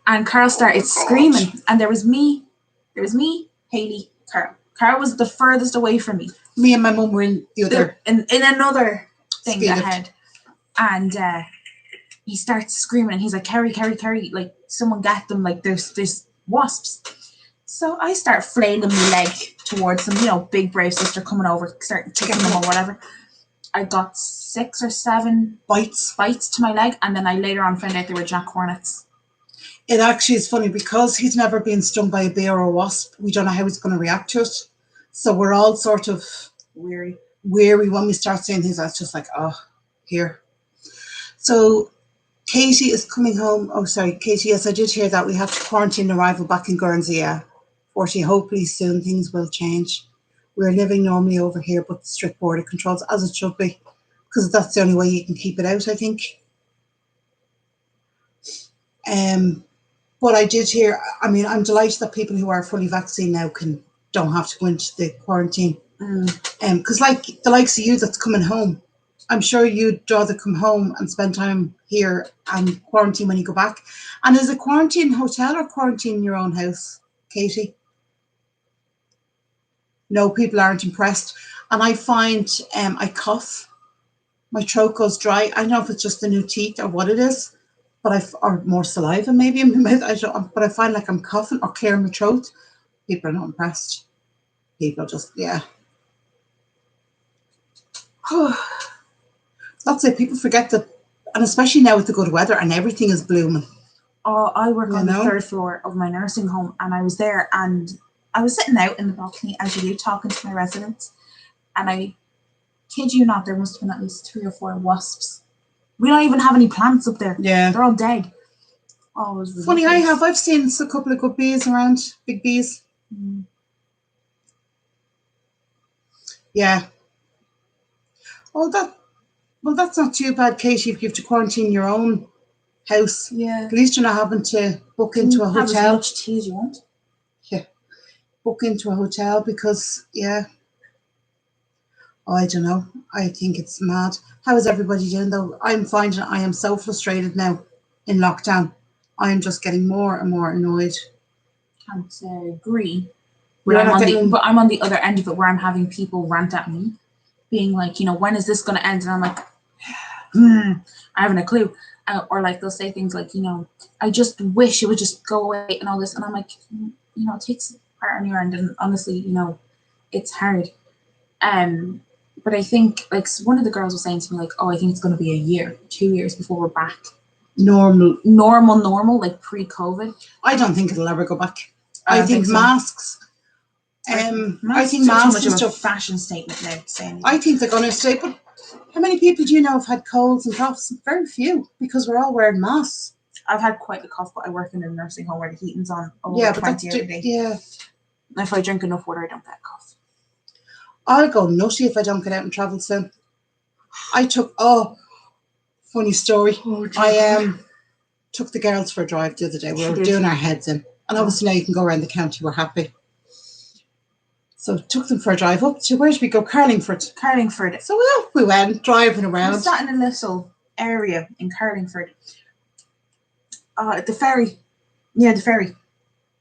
And Carl started screaming. And there was me, Hayley, Carl. Carl was the furthest away from me. Me and my mum were in the other... In another thing ahead. And he starts screaming and he's like, Kerry, like, someone get them, like, there's wasps. So I start flailing my leg towards him, big brave sister coming over, starting kicking him or whatever. I got 6 or 7 bites to my leg, and then I later on found out they were Jack Hornets. It actually is funny, because he's never been stung by a bee or a wasp. We don't know how he's going to react to it. So we're all sort of weary when we start saying things. That's just like, here. So Katie is coming home. Oh, sorry, Katie. Yes, I did hear that we have to quarantine arrival back in Guernsey. Yeah. 40, hopefully soon things will change. We're living normally over here, but strict border controls, as it should be, because that's the only way you can keep it out, I think. But I did hear, I mean, I'm delighted that people who are fully vaccinated now don't have to go into the quarantine. Because like the likes of you that's coming home, I'm sure you'd rather come home and spend time here and quarantine when you go back. And is it quarantine hotel or quarantine in your own house, Katie? No, people aren't impressed. And I find I cough, my throat goes dry. I don't know if it's just the new teeth or what it is, but or more saliva maybe in my mouth. But I find like I'm coughing or clearing my throat. People are not impressed. People just, yeah. That's it. People forget that, and especially now with the good weather and everything is blooming. Oh, I work on the 3rd floor of my nursing home, and I was there, and I was sitting out in the balcony as you do, talking to my residents, and I kid you not, there must have been at least 3 or 4 wasps. We don't even have any plants up there. Yeah, they're all dead. Oh, it was ridiculous. Funny, I've seen a couple of good bees around, big bees. Yeah. Oh, that's not too bad, Katie, if you have to quarantine your own house. Yeah. At least you're not having to book into a hotel. Have as much tea as you want. Yeah. Book into a hotel because, yeah. Oh, I don't know. I think it's mad. How is everybody doing though? I'm finding I am so frustrated now in lockdown. I am just getting more and more annoyed. Can't agree. But I'm on the other end of it where I'm having people rant at me, being like, when is this going to end? And I'm like, I haven't a clue. Or like they'll say things like, I just wish it would just go away and all this. And I'm like, it takes part on your end. And honestly, it's hard. But I think like one of the girls was saying to me like, oh, I think it's going to be a year, 2 years before we're back. Normal, like pre-COVID. I don't think it'll ever go back. I think masks. I think masks is a fashion statement now. Saying I think they're going to stay. But how many people do you know have had colds and coughs? Very few, because we're all wearing masks. I've had quite a cough, but I work in a nursing home where the heating's on over 20 every day. Yeah. If I drink enough water, I don't get a cough. I'll go nutty if I don't get out and travel soon. I took funny story. I took the girls for a drive the other day. We were doing our heads in, and obviously now you can go around the county. We're happy. So took them for a drive up to, where did we go? Carlingford. So we went driving around. We sat in a little area in Carlingford. The ferry. Yeah, the ferry.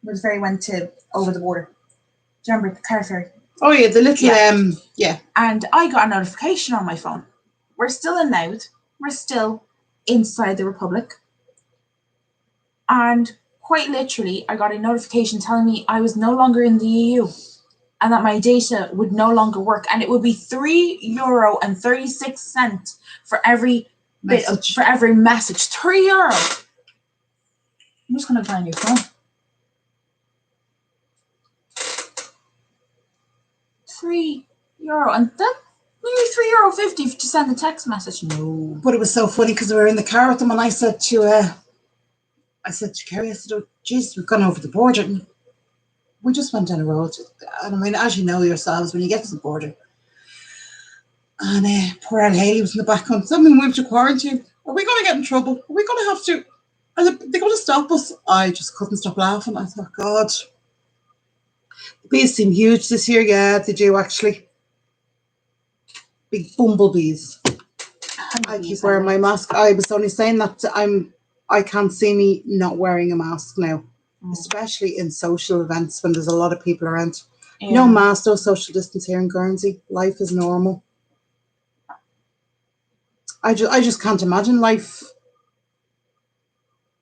Where the ferry went to over the border. Do you remember the car ferry? Oh yeah, the little yeah. And I got a notification on my phone. We're still in Louth. We're still inside the Republic. And quite literally, I got a notification telling me I was no longer in the EU and that my data would no longer work. And it would be €3.36 for every message. For every message. €3. I'm just going to buy a new phone. €3. And then nearly €3.50 to send a text message. No. But it was so funny because we were in the car with them and I said to Kerry, oh, geez, we've gone over the border. And we just went down a road. And I mean, as you know yourselves, when you get to the border, and poor old Haley was in the background. Someone moved to quarantine. Are we going to get in trouble? Are we going to have to? Are they going to stop us? I just couldn't stop laughing. I thought, God. The bees seem huge this year. Yeah, they do actually. Big bumblebees. I keep wearing my mask. I was only saying that I can't see me not wearing a mask now, especially in social events when there's a lot of people around. Yeah. No mask, no social distance here in Guernsey. Life is normal. I just can't imagine life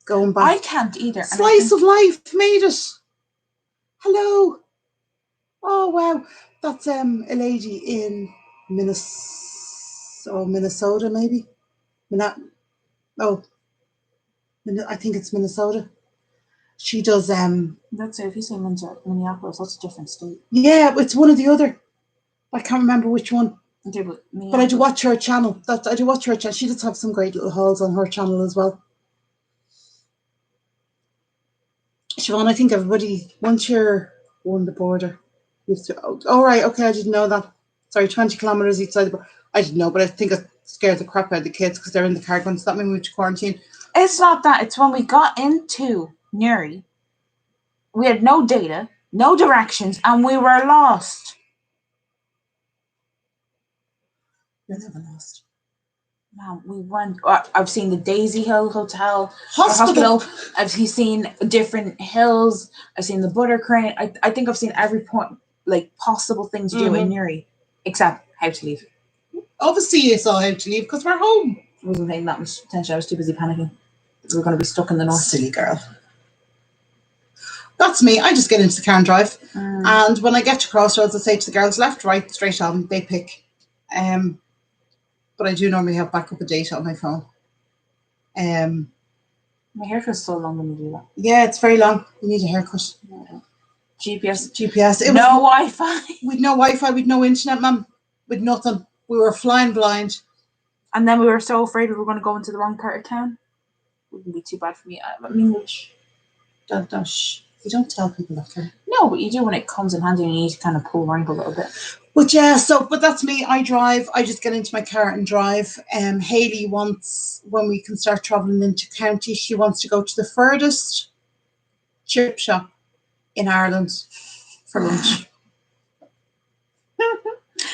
going back. I can't either. Slice of life made it. Hello. Oh wow, that's a lady in Minnesota maybe. I think it's Minnesota. She does That's if you say Minneapolis, that's a different state. Yeah, it's one or the other. I can't remember which one. Okay, but I do watch her channel. She does have some great little hauls on her channel as well. Siobhan, I think everybody, once you're on the border. Oh, right, okay, I didn't know that. Sorry, 20 kilometres each side of the border. I didn't know, but I think it scared the crap out of the kids because they're in the car going, stop me, move to quarantine. It's not that. It's when we got into Newry, we had no data, no directions, and we were lost. You're never lost. Man, we went. I've seen the Daisy Hill Hospital. I've seen different hills. I've seen the Butter Crane. I think I've seen every point, like possible thing to do in Newry, except how to leave. Obviously, you saw how to leave because we're home. I wasn't paying that much attention. I was too busy panicking. We were going to be stuck in the north. Silly girl. That's me. I just get into the car and drive. And when I get to Crossroads, I say to the girls, left, right, straight on. They pick. But I do normally have backup of data on my phone. My hair feels so long when you do that. Yeah, it's very long. You need a haircut. GPS. No Wi-Fi. We'd no Wi-Fi. We'd no internet, mum. We'd nothing. We were flying blind. And then we were so afraid we were going to go into the wrong part of town. It wouldn't be too bad for me. I'm English. Shh. You don't tell people that, Claire. No, but you do when it comes in handy and you need to kind of pull rank a little bit. But yeah, but that's me. I drive. I just get into my car and drive. Hayley wants, when we can start travelling into county, she wants to go to the furthest chip shop in Ireland for lunch.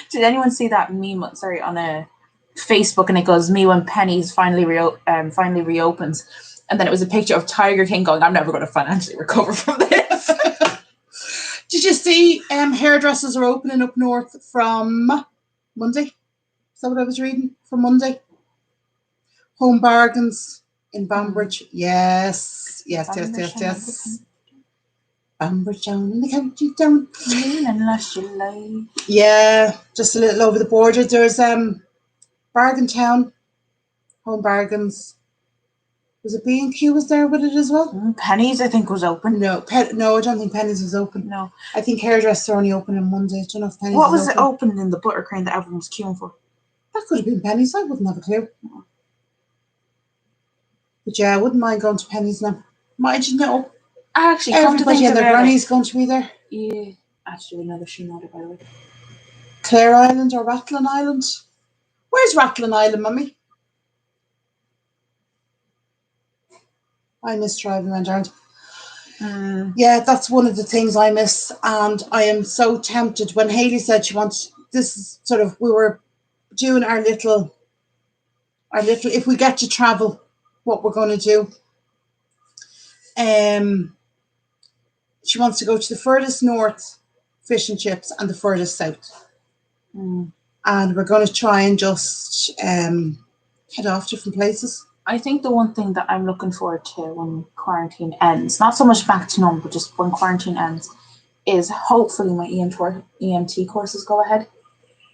Did anyone see that meme? Sorry, on a Facebook, and it goes, "Me when Penny's finally reopens," and then it was a picture of Tiger King going, "I'm never going to financially recover from this." Did you see hairdressers are opening up north from Monday? Is that what I was reading? From Monday? Home bargains in Banbridge. Yes. Banbridge down in the county down. Yeah, just a little over the border. There's Bargain Town, Home Bargains. Was it B&Q was there with it as well? Penny's, I think, was open. No, I don't think Penny's was open. No. I think hairdressers are only open on Monday. I don't know if Penny's What was it open in the Butter Crane that everyone was queuing for? That could have been Penny's. I wouldn't have a clue. No. But yeah, I wouldn't mind going to Penny's now. Might you know? Actually, everybody and their granny's going to be there. Yeah. Actually, another shoe model, by the way. Clare Island or Rathlin Island? Where's Rathlin Island, Mummy? I miss driving around. Yeah, that's one of the things I miss, and I am so tempted. When Hayley said she wants this, is sort of, we were doing our little. If we get to travel, what we're going to do. She wants to go to the furthest north, fish and chips, and the furthest south, and we're going to try and just head off different places. I think the one thing that I'm looking forward to when quarantine ends, not so much back to normal, but just when quarantine ends, is hopefully my EMT courses go ahead,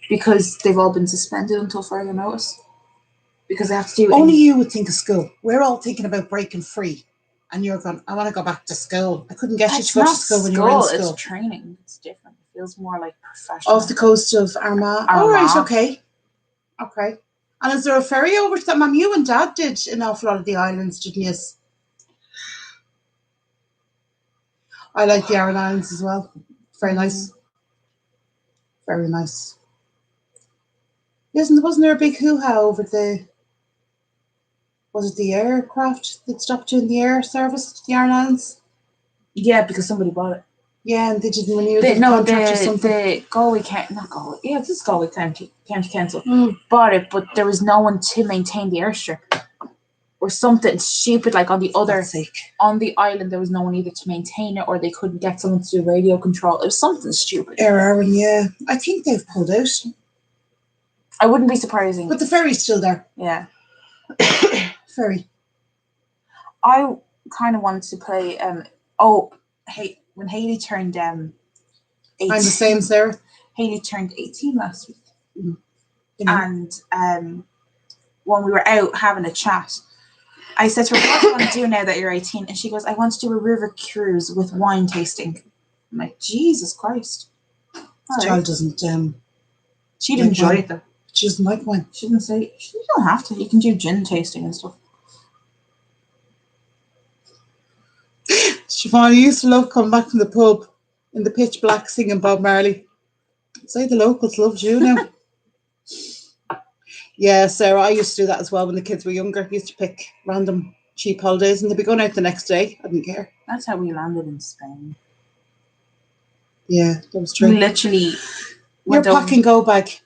because they've all been suspended until further notice. Because they have to do. Only you would think of school. We're all thinking about breaking free, and you're going, I want to go back to school. I couldn't get you to go to school when you were in school. It's training. It's different. It feels more like professional. Off the coast of Armagh. All right, okay. And is there a ferry over to that? Mum, you and Dad did an awful lot of the islands, didn't you? I like the Aran Islands as well. Very nice. Very nice. Wasn't there a big hoo-ha over was it the aircraft that stopped doing the air service to the Aran Islands? Yeah, because somebody bought it. Yeah, and they didn't renew the contract or something. The Galway County, not Galway. Yeah, this is Galway County Council bought it, but there was no one to maintain the airstrip, or something stupid like on the island. There was no one either to maintain it, or they couldn't get someone to do radio control. It was something stupid. Aran, yeah, I think they've pulled out. I wouldn't be surprising. But the ferry's still there. Yeah. Ferry. I kind of wanted to play. When Hayley turned 18. I'm the same, Sarah. Hayley turned 18 last week. And when we were out having a chat, I said to her, what do you want to do now that you're 18? And she goes, I want to do a river cruise with wine tasting. I'm like, Jesus Christ. The child doesn't... She didn't enjoy it, though. She doesn't like wine. She didn't say... You don't have to. You can do gin tasting and stuff. Siobhan, I used to love coming back from the pub in the pitch black singing Bob Marley. Say the locals loved you now. Yeah, Sarah, I used to do that as well when the kids were younger. I used to pick random cheap holidays and they'd be going out the next day. I didn't care. That's how we landed in Spain. Yeah, that was We true. literally Your went pack over. and go bag,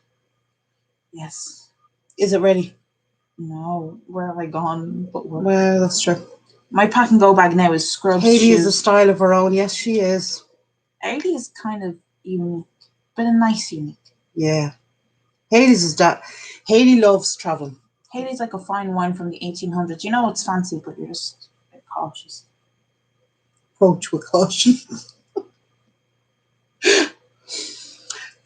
Yes. is it ready? No. Where have I gone? But where? Well, that's true. My pack and go bag now is scrubs, Hayley is a shoes. style of her own. Yes, she is. Hayley is kind of unique, but a nice unique. Yeah. Hayley's is that. Hayley loves traveling. Hayley's like a fine wine from the 1800s. You know it's fancy, but you're just a bit cautious. Approach with caution.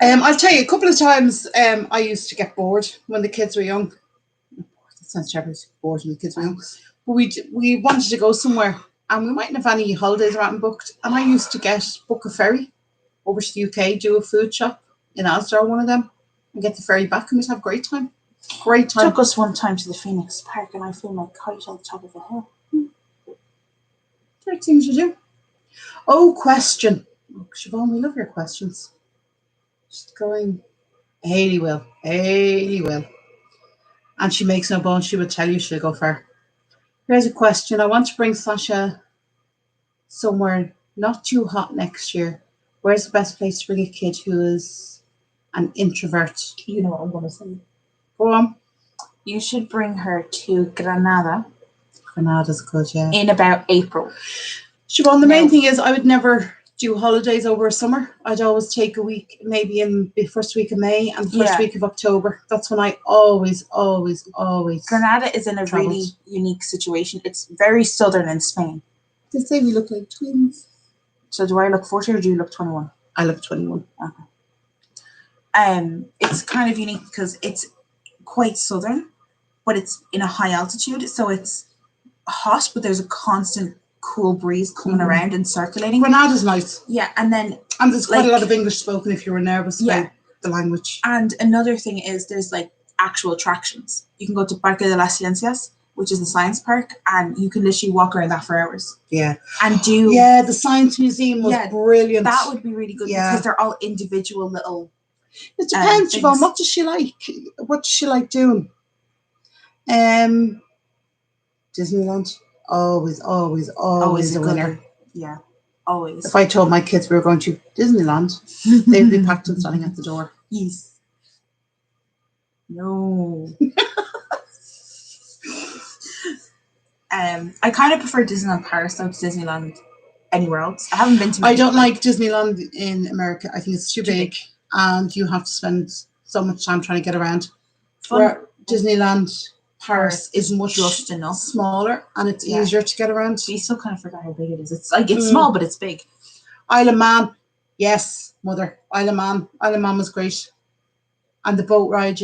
I'll tell you, a couple of times I used to get bored when the kids were young. That sounds terrible, bored when the kids were young. But we wanted to go somewhere and we mightn't have any holidays or anything booked. And I used to book a ferry over to the UK, do a food shop in Asda, one of them, and get the ferry back and we'd have a great time. Great time. Took us one time to the Phoenix Park and I flew my kite on the top of a hill. Great things to do. Oh, question. Oh, Siobhan, we love your questions. Just going. Hayley will. And she makes no bones. She would tell you she'll go far. Here's a question. I want to bring Sasha somewhere not too hot next year. Where's the best place to bring a kid who is an introvert? You know what I'm going to say. Go on. You should bring her to Granada. Granada's good, yeah. In about April. Siobhan, the main thing is I would never do holidays over summer. I'd always take a week, maybe in the first week of May and the first week of October. That's when I always. Granada is in a really unique situation. It's very southern in Spain. They say we look like twins. So do I look 40 or do you look 21? I look 21. Okay. It's kind of unique because it's quite southern, but it's in a high altitude, so it's hot, but there's a constant cool breeze coming around and circulating. Granada's nice. Yeah, and there's quite a lot of English spoken if you were nervous about the language. And another thing is there's like actual attractions. You can go to Parque de las Ciencias, which is the science park, and you can literally walk around that for hours. Yeah. And do... Yeah, the science museum was brilliant. That would be really good because they're all individual little... It depends, Siobhan. What does she like? What does she like doing? Disneyland. Always a winner. Yeah, always. If I told my kids we were going to Disneyland, they'd be packed and standing at the door. Yes. No. I kind of prefer Disneyland Paris though to Disneyland anywhere else. I haven't been to... I don't like Disneyland in America. I think it's too big and you have to spend so much time trying to get around. Where Disneyland Paris is much just enough smaller and it's easier to get around. We still kind of forgot how big it is. It's like it's small but it's big. Isle of Man, yes, mother. Isle of Man was great, and the boat ride.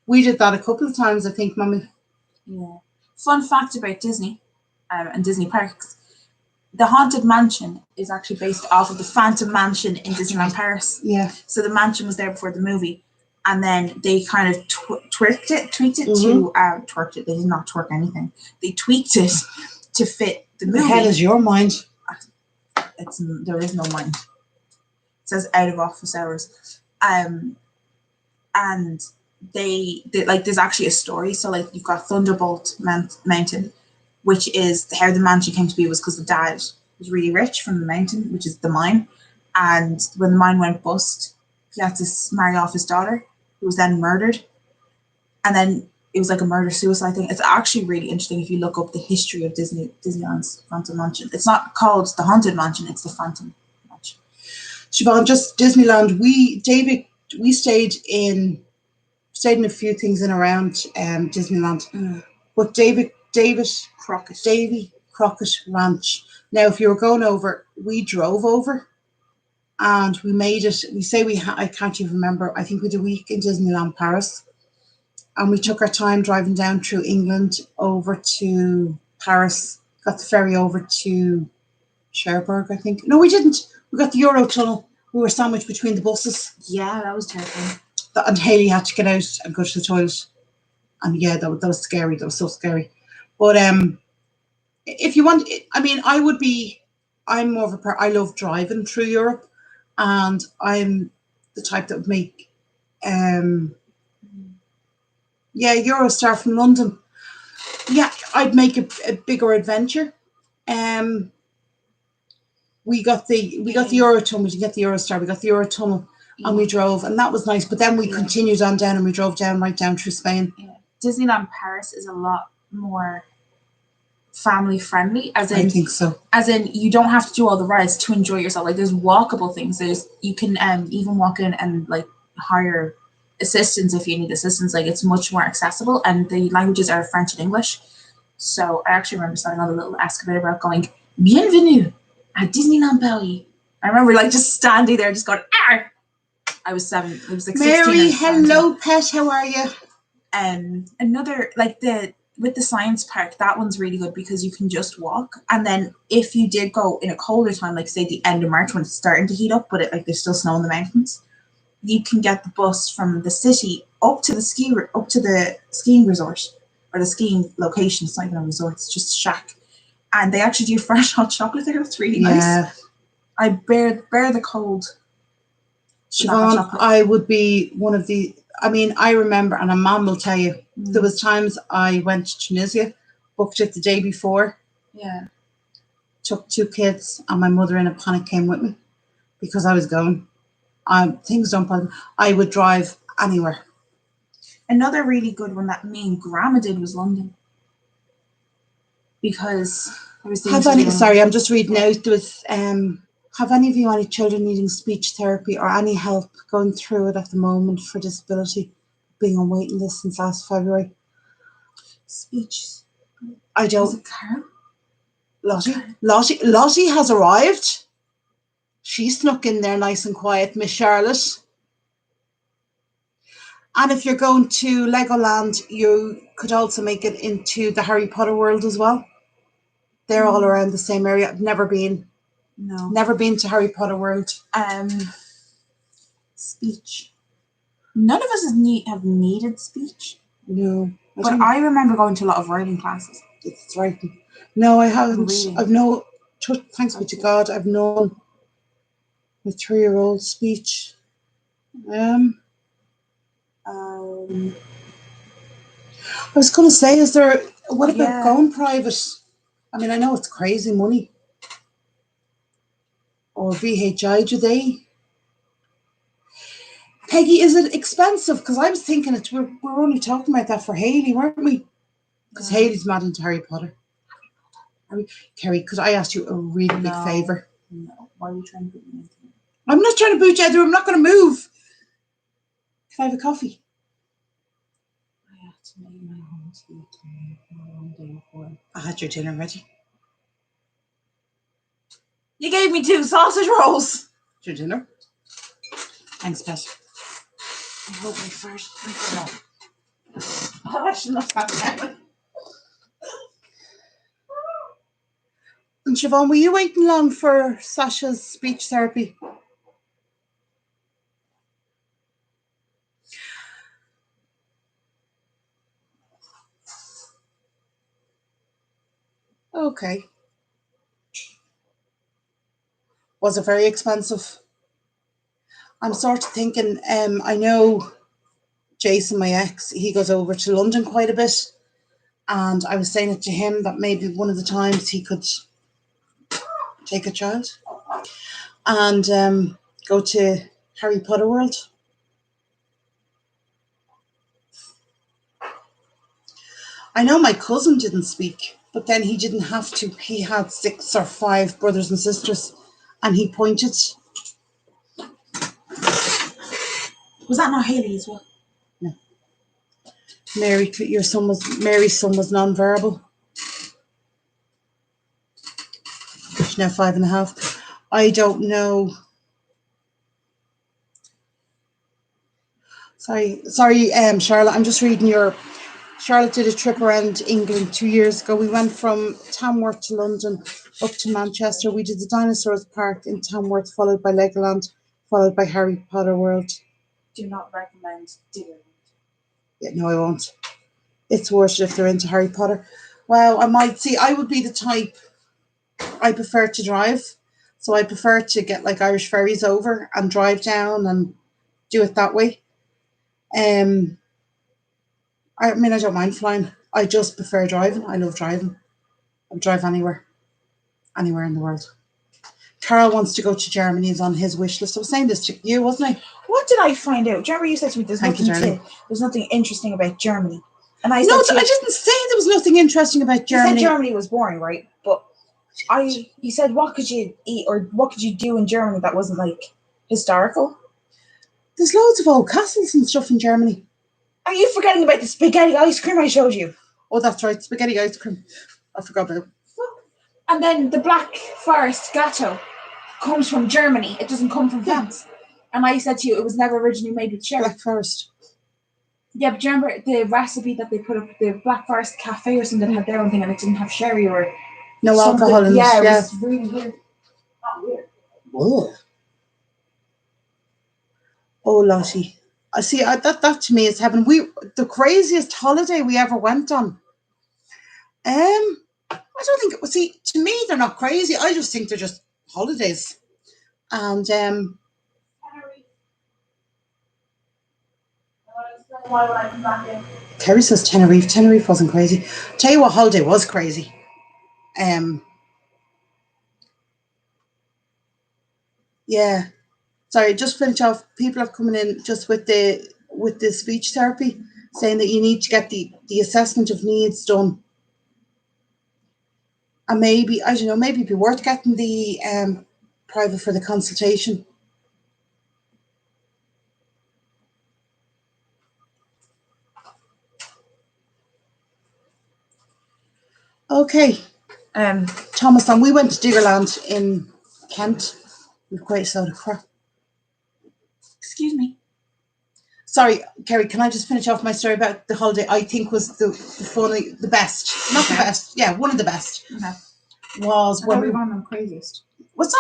We did that a couple of times. I think, Mummy. Yeah. Fun fact about Disney, and Disney parks: the Haunted Mansion is actually based off of the Phantom Mansion in Disneyland Paris. Yeah. So the mansion was there before the movie. And then they kind of tweaked it to twerked it. They did not twerk anything. They tweaked it to fit the movie. The hell is your mind? There is no mind. It says out of office hours. And they like there's actually a story. So like you've got Thunderbolt Mountain, which is how the mansion came to be was because the dad was really rich from the mountain, which is the mine. And when the mine went bust, he had to marry off his daughter, who was then murdered. And then it was like a murder-suicide thing. It's actually really interesting if you look up the history of Disneyland's Phantom Mansion. It's not called the Haunted Mansion, it's the Phantom Mansion. Siobhan, just Disneyland, we stayed in a few things in around Disneyland. But Davy Crockett Ranch. Now, if you were going over, we drove over. And we made it, I can't even remember, I think we did a week in Disneyland Paris. And we took our time driving down through England over to Paris, got the ferry over to Cherbourg, I think. No, we didn't. We got the Eurotunnel. We were sandwiched between the buses. Yeah, that was terrifying. And Hayley had to get out and go to the toilet. And yeah, that was scary. That was so scary. But if you want, I mean, I would be I'm more of a I love driving through Europe, and I'm the type that would make Eurostar from London. Yeah, I'd make a bigger adventure. We got the Eurotunnel. We didn't get the Eurostar. We got the Eurotunnel, and we drove, and that was nice. But then we continued on down, and we drove right down through Spain. Yeah. Disneyland Paris is a lot more family friendly, as in I think so. As in, you don't have to do all the rides to enjoy yourself. Like, there's walkable things. You can even walk in and like hire assistance if you need assistance. Like, it's much more accessible, and the languages are French and English. So I actually remember starting on the little excavator route going, "Bienvenue at Disneyland Paris." I remember like just standing there, just going, "Ah!" I was 7. It was like Mary, 16. hello, pet. How are you? Another like with the science park, that one's really good because you can just walk. And then if you did go in a colder time, like say the end of March when it's starting to heat up, but there's still snow in the mountains, you can get the bus from the city up to the skiing resort or the skiing location. It's not even a resort; it's just a shack. And they actually do fresh hot chocolate there. It's really nice. I bear the cold. Siobhan, I would be one of the. I mean, I remember, and a mom will tell you, there was times I went to Tunisia, booked it the day before. Yeah. Took 2 kids, and my mother in a panic came with me because I was going. Things don't bother me. I would drive anywhere. Another really good one that me and Grandma did was London. Because I was sorry, I'm just reading out. There was have any of you any children needing speech therapy or any help going through it at the moment for disability, being on waiting list since last February? Speech. I don't. Is it Carol? Lottie has arrived. She snuck in there nice and quiet, Miss Charlotte. And if you're going to Legoland, you could also make it into the Harry Potter world as well. They're all around the same area. I've never been. No. Never been to Harry Potter world. Speech. None of us have needed speech. No. But I remember going to a lot of writing classes. It's writing. No, I haven't. Reading. I've no. Thanks be to God, I've known my 3-year-old speech. I was going to say, what about going private? I mean, I know it's crazy money. Or VHI, do they? Peggy, is it expensive? Because I was thinking we're only talking about that for Hayley, weren't we? Because Hayley's mad into Harry Potter. Kerry, could I ask you a really big favour? No. Why are you trying to boot me into it? I'm not trying to boot you out there. I'm not going to move. Can I have a coffee? I have to make my home tea. I had your dinner ready. You gave me 2 sausage rolls. Your dinner? Thanks, Pet. I hope my first. I should not have that. And Siobhan, were you waiting long for Sasha's speech therapy? Okay. Was it very expensive? I'm sort of thinking, I know Jason, my ex, he goes over to London quite a bit. And I was saying it to him that maybe one of the times he could take a child and go to Harry Potter World. I know my cousin didn't speak, but then he didn't have to. He had 6 or 5 brothers and sisters, and he pointed. Was that not Hayley as well? No. Mary's son was non-verbal. She's now 5.5. I don't know. Sorry, Charlotte. I'm just reading your. Charlotte did a trip around England 2 years ago. We went from Tamworth to London, up to Manchester. We did the Dinosaurs Park in Tamworth, followed by Legoland, followed by Harry Potter World. Do not recommend doing it. Yeah, no, I won't. It's worth it if they're into Harry Potter. Wow, I might see. I would be the type. I prefer to drive. So I prefer to get like Irish ferries over and drive down and do it that way. I mean, I don't mind flying. I just prefer driving. I love driving. I'll drive anywhere in the world. Carl wants to go to Germany. Is on his wish list. I was saying this to you, wasn't I? What did I find out? Do you remember you said to me there's nothing interesting about Germany? And I said I didn't say there was nothing interesting about Germany. You said Germany was boring, right? But you said what could you eat or what could you do in Germany that wasn't like historical? There's loads of old castles and stuff in Germany. Are you forgetting about the spaghetti ice cream I showed you? Oh, that's right, spaghetti ice cream. I forgot about it. And then the Black Forest Gateau comes from Germany. It doesn't come from France. And I said to you, it was never originally made with sherry. Black Forest. Yeah, but do you remember the recipe that they put up, the Black Forest Cafe or something had their own thing and it didn't have sherry or no alcohol in it. Yeah, it was really weird. Not weird. Oh. Oh, Lottie. I see. That to me is heaven. The craziest holiday we ever went on. I don't think. See, to me, they're not crazy. I just think they're just holidays. And Kerry says Tenerife. Tenerife wasn't crazy. Tell you what, holiday was crazy. Yeah. Sorry, just finish off. People are coming in just with the speech therapy, saying that you need to get the assessment of needs done. And maybe, I don't know, maybe it'd be worth getting the private for the consultation. Okay. Thomas, and we went to Diggerland in Kent. We've quite soda crap. Excuse me. Sorry, Kerry, can I just finish off my story about the holiday I think was the best. Not the best. Yeah, one of the best. Okay. Was when we were on the craziest. Maybe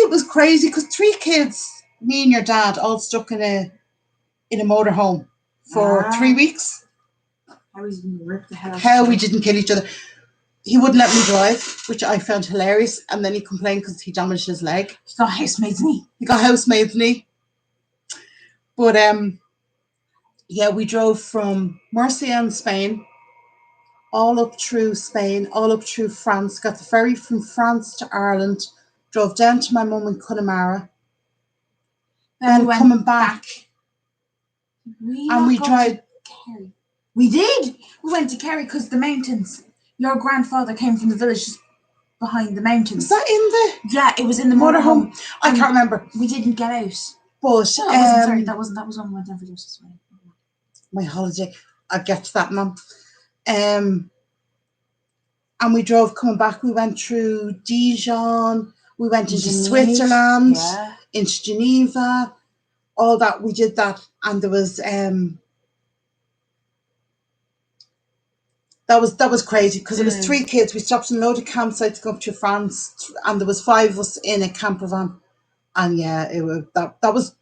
it was crazy because 3 kids, me and your dad, all stuck in a motorhome for 3 weeks. How we didn't rip the hell out. How we didn't kill each other. He wouldn't let me drive, which I found hilarious, and then he complained because he damaged his leg. He got housemaid's knee. But yeah, we drove from Murcia in Spain, all up through Spain, all up through France, got the ferry from France to Ireland, drove down to my mum in Connemara, then coming back. And we tried. Kerry. We did. We went to Kerry because the mountains. Your grandfather came from the village just behind the mountains. Was that in the? Yeah, it was in the motorhome. I can't remember. We didn't get out. But sorry, that was when we went down for Joseph's wedding. My holiday. I'll get to that, Mum. And we drove coming back. We went through Dijon. We went into Switzerland, into Geneva, all that. We did that, and there was that was crazy because it was 3 kids. We stopped in a load of campsites to go up to France, and there was 5 of us in a camper van, and yeah, it was that was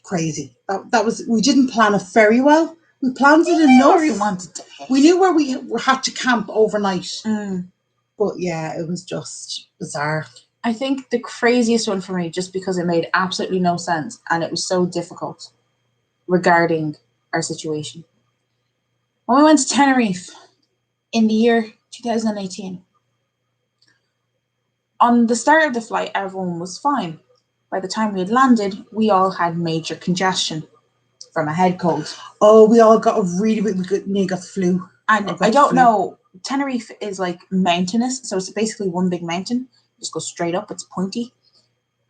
crazy. That was, we didn't plan it very well. We planned it enough. We wanted to. We knew where we had to camp overnight, but yeah, it was just bizarre. I think the craziest one for me, just because it made absolutely no sense and it was so difficult regarding our situation. When we went to Tenerife in the year 2018, on the start of the flight, everyone was fine. By the time we had landed, we all had major congestion from a head cold. Oh, we all got we got the flu. And I don't know, Tenerife is like mountainous, so it's basically one big mountain. Just go straight up, it's pointy.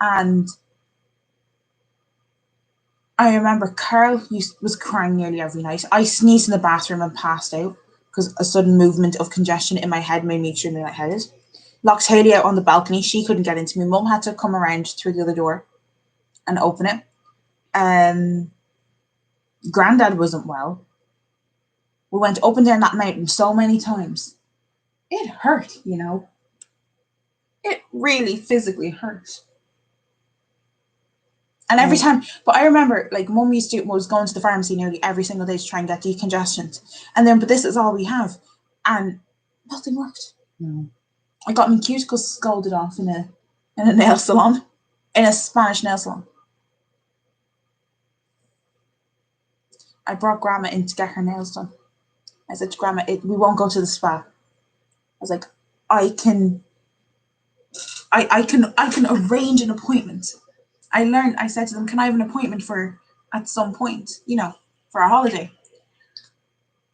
And I remember Carl was crying nearly every night. I sneezed in the bathroom and passed out because a sudden movement of congestion in my head made me extremely lightheaded. Locked Haley out on the balcony. She couldn't get into me. Mum had to come around through the other door and open it. Granddad wasn't well. We went up and down that mountain so many times. It hurt, you know. It really physically hurt. And every time, but I remember, like, Mum was going to the pharmacy nearly every single day to try and get decongestants. And then, but this is all we have. And nothing worked. No. I got my cuticles scalded off in a nail salon, in a Spanish nail salon. I brought Grandma in to get her nails done. I said to Grandma, we won't go to the spa. I was like, I can arrange an appointment. I said to them, can I have an appointment for at some point, for a holiday?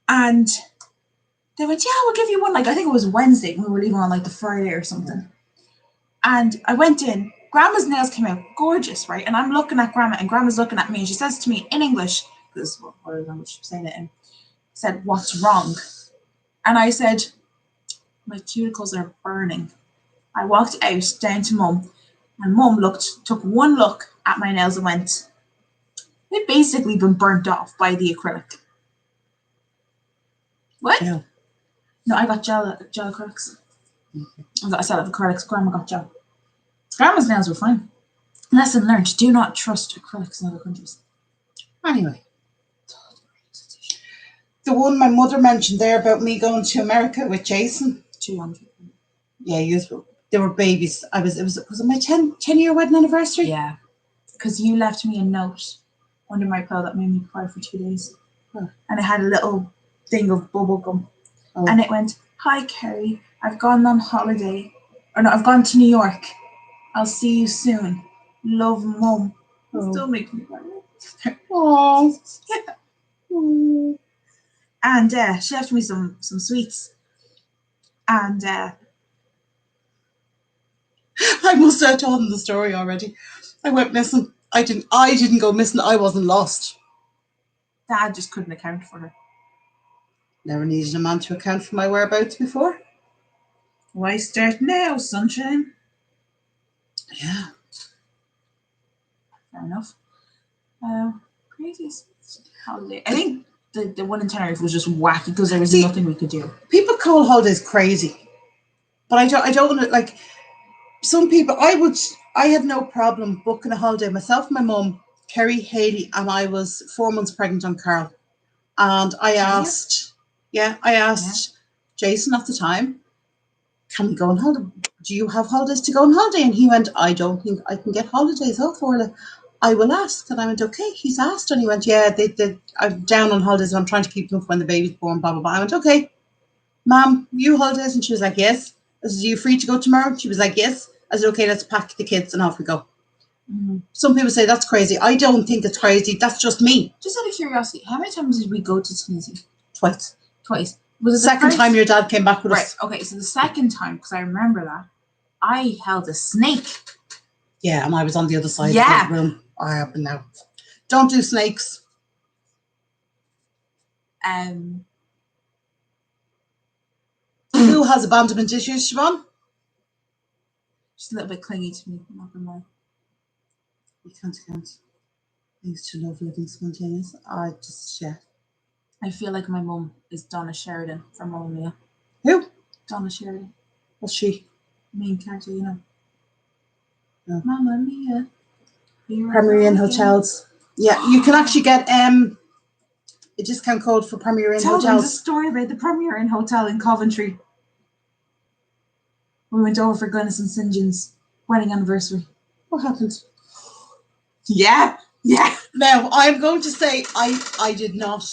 And they went, yeah, we'll give you one. Like, I think it was Wednesday. We were leaving on like the Friday or something. And I went in. Grandma's nails came out gorgeous, right? And I'm looking at Grandma, and Grandma's looking at me, and she says to me in English, because what language she was saying it in, said, what's wrong? And I said, my cuticles are burning. I walked out down to Mum, and Mum took one look at my nails and went, they've basically been burnt off by the acrylic. What? No. No, I got gel acrylics. I got a set of acrylics. Grandma got gel. Grandma's nails were fine. Lesson learned: do not trust acrylics in other countries. Anyway, the one my mother mentioned there about me going to America with Jason. 200. Yeah, they were babies. Was it my 10-year wedding anniversary? Yeah, because you left me a note under my pillow that made me cry for 2 days, and it had a little thing of bubble gum, and it went, "Hi Kerry, I've gone on holiday, or no, I've gone to New York. I'll see you soon. Love, Mum." It still makes me cry. Oh. Yeah. And she left me some sweets, and I must have told them the story already. I went missing. I didn't go missing. I wasn't lost. Dad just couldn't account for her. Never needed a man to account for my whereabouts before. Why start now, sunshine? Yeah. Fair enough. Craziest holiday. I think the one in Tenerife was just wacky because there was nothing we could do. People call holidays crazy, but I don't want to, like, some people. I had no problem booking a holiday. Myself, my mum, Kerry, Haley, and I was 4 months pregnant on Carl, and I asked Jason at the time, can we go on holiday? Do you have holidays to go on holiday? And he went, I don't think I can get holidays off, Orla. I will ask. And I went, okay, he's asked. And he went, yeah, I'm down on holidays and I'm trying to keep them for when the baby's born, blah, blah, blah. I went, okay, Mom, you holidays? And she was like, yes. I said, are you free to go tomorrow? She was like, yes. I said, okay, let's pack the kids and off we go. Mm-hmm. Some people say that's crazy. I don't think it's crazy. That's just me. Just out of curiosity, how many times did we go to Tunisia? Twice. Was it the second time your dad came back with us? Right, okay, so the second time, because I remember that, I held a snake. Yeah, and I was on the other side of the room. I happen now. Don't do snakes. Who has abandonment issues, Siobhan? She's a little bit clingy to me, I'm not gonna lie. You can't. I used to love living spontaneous. I feel like my mum is Donna Sheridan from Mamma Mia. Who? Donna Sheridan. What's she? Main character, you know. No. Mamma Mia. Premier Inn hotels. Yeah, you can actually get a discount code for Premier Inn hotels. Tell them the story about the Premier Inn hotel in Coventry. We went over for Glennis and St. John's wedding anniversary. What happened? Yeah. Now, I'm going to say I did not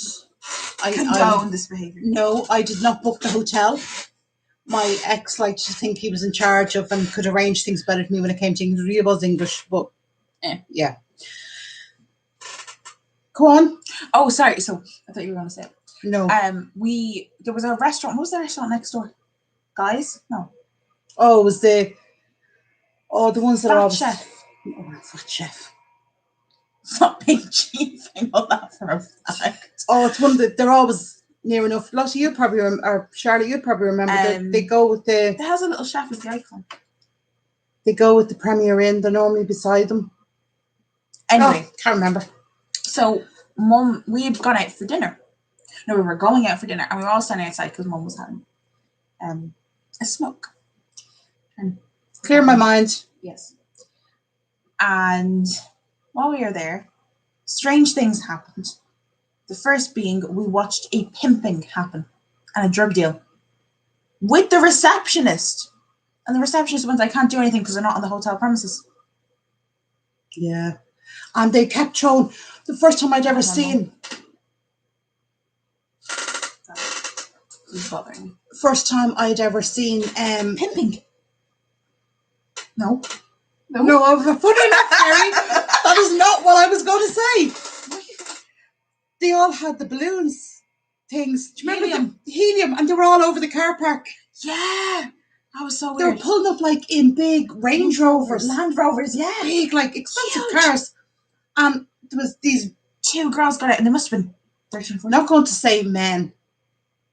condone this behaviour. No, I did not book the hotel. My ex liked to think he was in charge of and could arrange things better than me when it came to English. He really was English, but yeah. Go on. Oh, sorry. So I thought you were going to say it. No. There was a restaurant. What was the restaurant next door? Guys? No. Oh, it was the ones that Fat are always... Chef. Oh, Fat Chef. It's not Big Chief. I know that for a fact. Oh, it's one that they're always near enough. Lottie, you probably or Charlotte, you probably remember. They go with the... It has a little chef with the icon. They go with the Premier Inn. They're normally beside them. Anyway. Can't remember. So, Mum, we had gone out for dinner. No, we were going out for dinner, and we were all standing outside because Mum was having a smoke. And clear my mind. Yes. And while we were there, strange things happened. The first being, we watched a pimping happen and a drug deal with the receptionist. And the receptionist went, I can't do anything because they're not on the hotel premises. Yeah. And they kept showing, the first time I'd ever seen. Who's bothering me? First time I'd ever seen pimping. No, I was funny enough, Gary. That is not what I was going to say. They all had the balloons things. Do you remember the helium? And they were all over the car park. Yeah. That was so weird. They were pulling up like in big Range Rovers. Land Rovers, yeah. Big, like expensive cars. And there was these 2 girls got out and they must have been 13, 14. Not going to say men.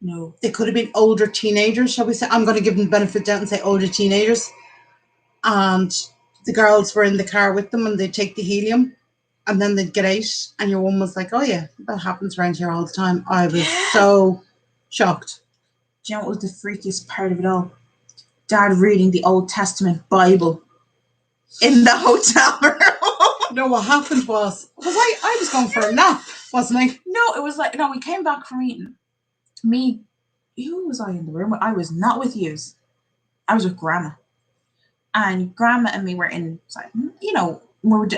No. They could have been older teenagers, shall we say. I'm going to give them the benefit of the doubt and say older teenagers. And the girls were in the car with them and they'd take the helium and then they'd get out and your one was like, oh yeah, that happens around here all the time. I was so shocked. Do you know what was the freakiest part of it all? Dad reading the Old Testament Bible in the hotel room. No, what happened was I was going for a nap, wasn't I? No, it was like, no, we came back from eating. Who was I in the room with? I was not with yous. I was with Grandma. And Grandma and me were inside. You know,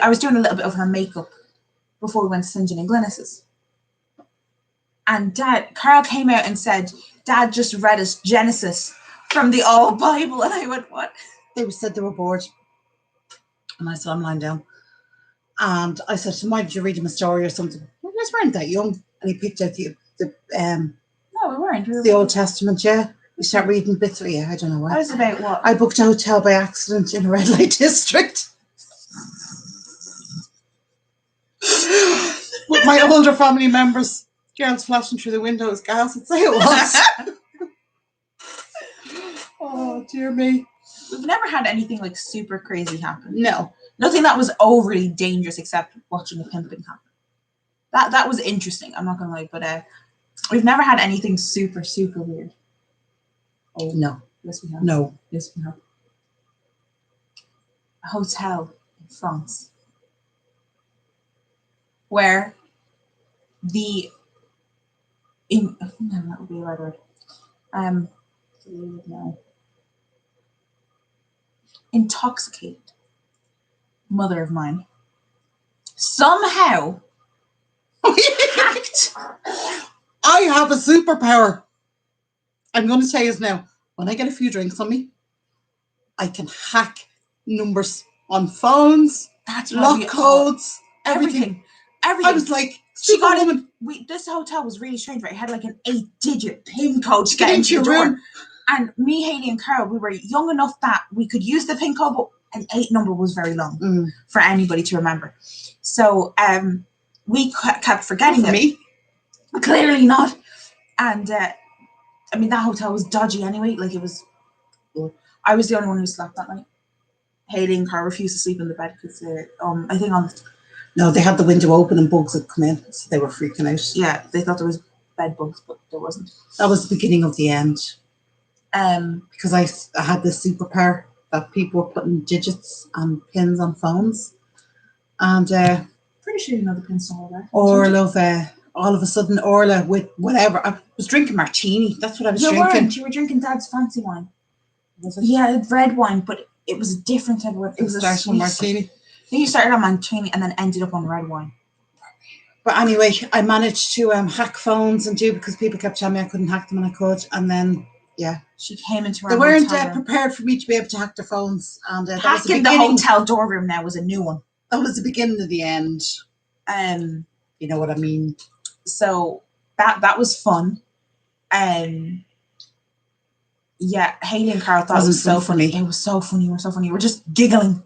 I was doing a little bit of her makeup before we went to St. John and Glennis's. And Carl came out and said, Dad just read us Genesis from the old Bible. And I went, what? They said they were bored. And I said, I'm lying down. And I said to him, why did you read him a story or something? We just weren't that young. And he picked out no, we weren't. The Old Testament, yeah. We start reading bits of it. Yeah, I don't know why. I was about what? I booked a hotel by accident in a red light district. With my older family members. Girls flashing through the windows, gas, I'd say it was. Oh, dear me. We've never had anything like super crazy happen. No. Nothing that was overly dangerous except watching the pimping happen. That was interesting, I'm not going to lie, but we've never had anything super, super weird. Oh, no. Yes, we have. No. Yes, we have. A hotel in France where that would be a right word. No. Intoxicated mother of mine somehow hacked. I have a superpower. I'm going to tell you this now. When I get a few drinks on me, I can hack numbers on phones, lock codes, everything. I was like, she got in. This hotel was really strange, right? It had like an 8-digit PIN code to get into your room. And me, Hayley, and Carol, we were young enough that we could use the PIN code, but an 8 number was very long for anybody to remember. So we kept forgetting it. Me? Clearly not. And I mean, that hotel was dodgy anyway. Like, it was. I was the only one who slept that night. Hayley and Carl refused to sleep in the bed because I think No, they had the window open and bugs had come in, so they were freaking out. Yeah, they thought there was bed bugs, but there wasn't. That was the beginning of the end. Because I had this superpower that people were putting digits and pins on phones. And pretty sure you know the pins to all that. Orla, all of a sudden, Orla with whatever. I was drinking martini. That's what I was drinking. You were drinking Dad's fancy wine. Was it? Yeah, red wine, but it was a different type of wine. It was a sweet martini. I think you started on martini and then ended up on red wine. But anyway, I managed to hack phones and because people kept telling me I couldn't hack them and I could. And then, yeah. She came into our They weren't hotel room. prepared for me to be able to hack their phones. And that was hacking the hotel door room now was a new one. That was the beginning of the end. You know what I mean? So that was fun. Yeah, Hayley and Carl thought it was so funny. It was so funny. We were so funny. We were just giggling.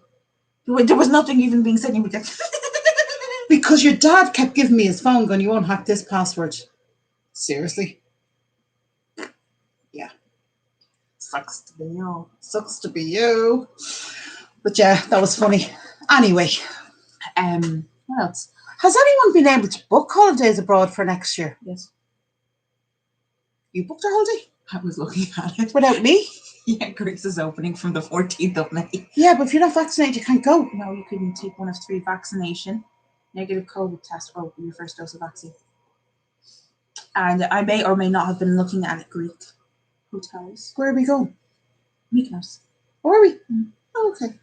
There was nothing even being said. Because your dad kept giving me his phone going, you won't hack this password. Seriously? Yeah. Sucks to be you. Sucks to be you. But yeah, that was funny. Anyway. What else? Has anyone been able to book holidays abroad for next year? Yes. You booked a holiday? I was looking at it. Without me? Yeah, Greece is opening from the 14th of May. Yeah, but if you're not vaccinated, you can't go. No, you couldn't take one of 3 vaccination, negative COVID test, or your first dose of vaccine. And I may or may not have been looking at Greek hotels. Where are we going? Mykonos. Are we? Oh, okay.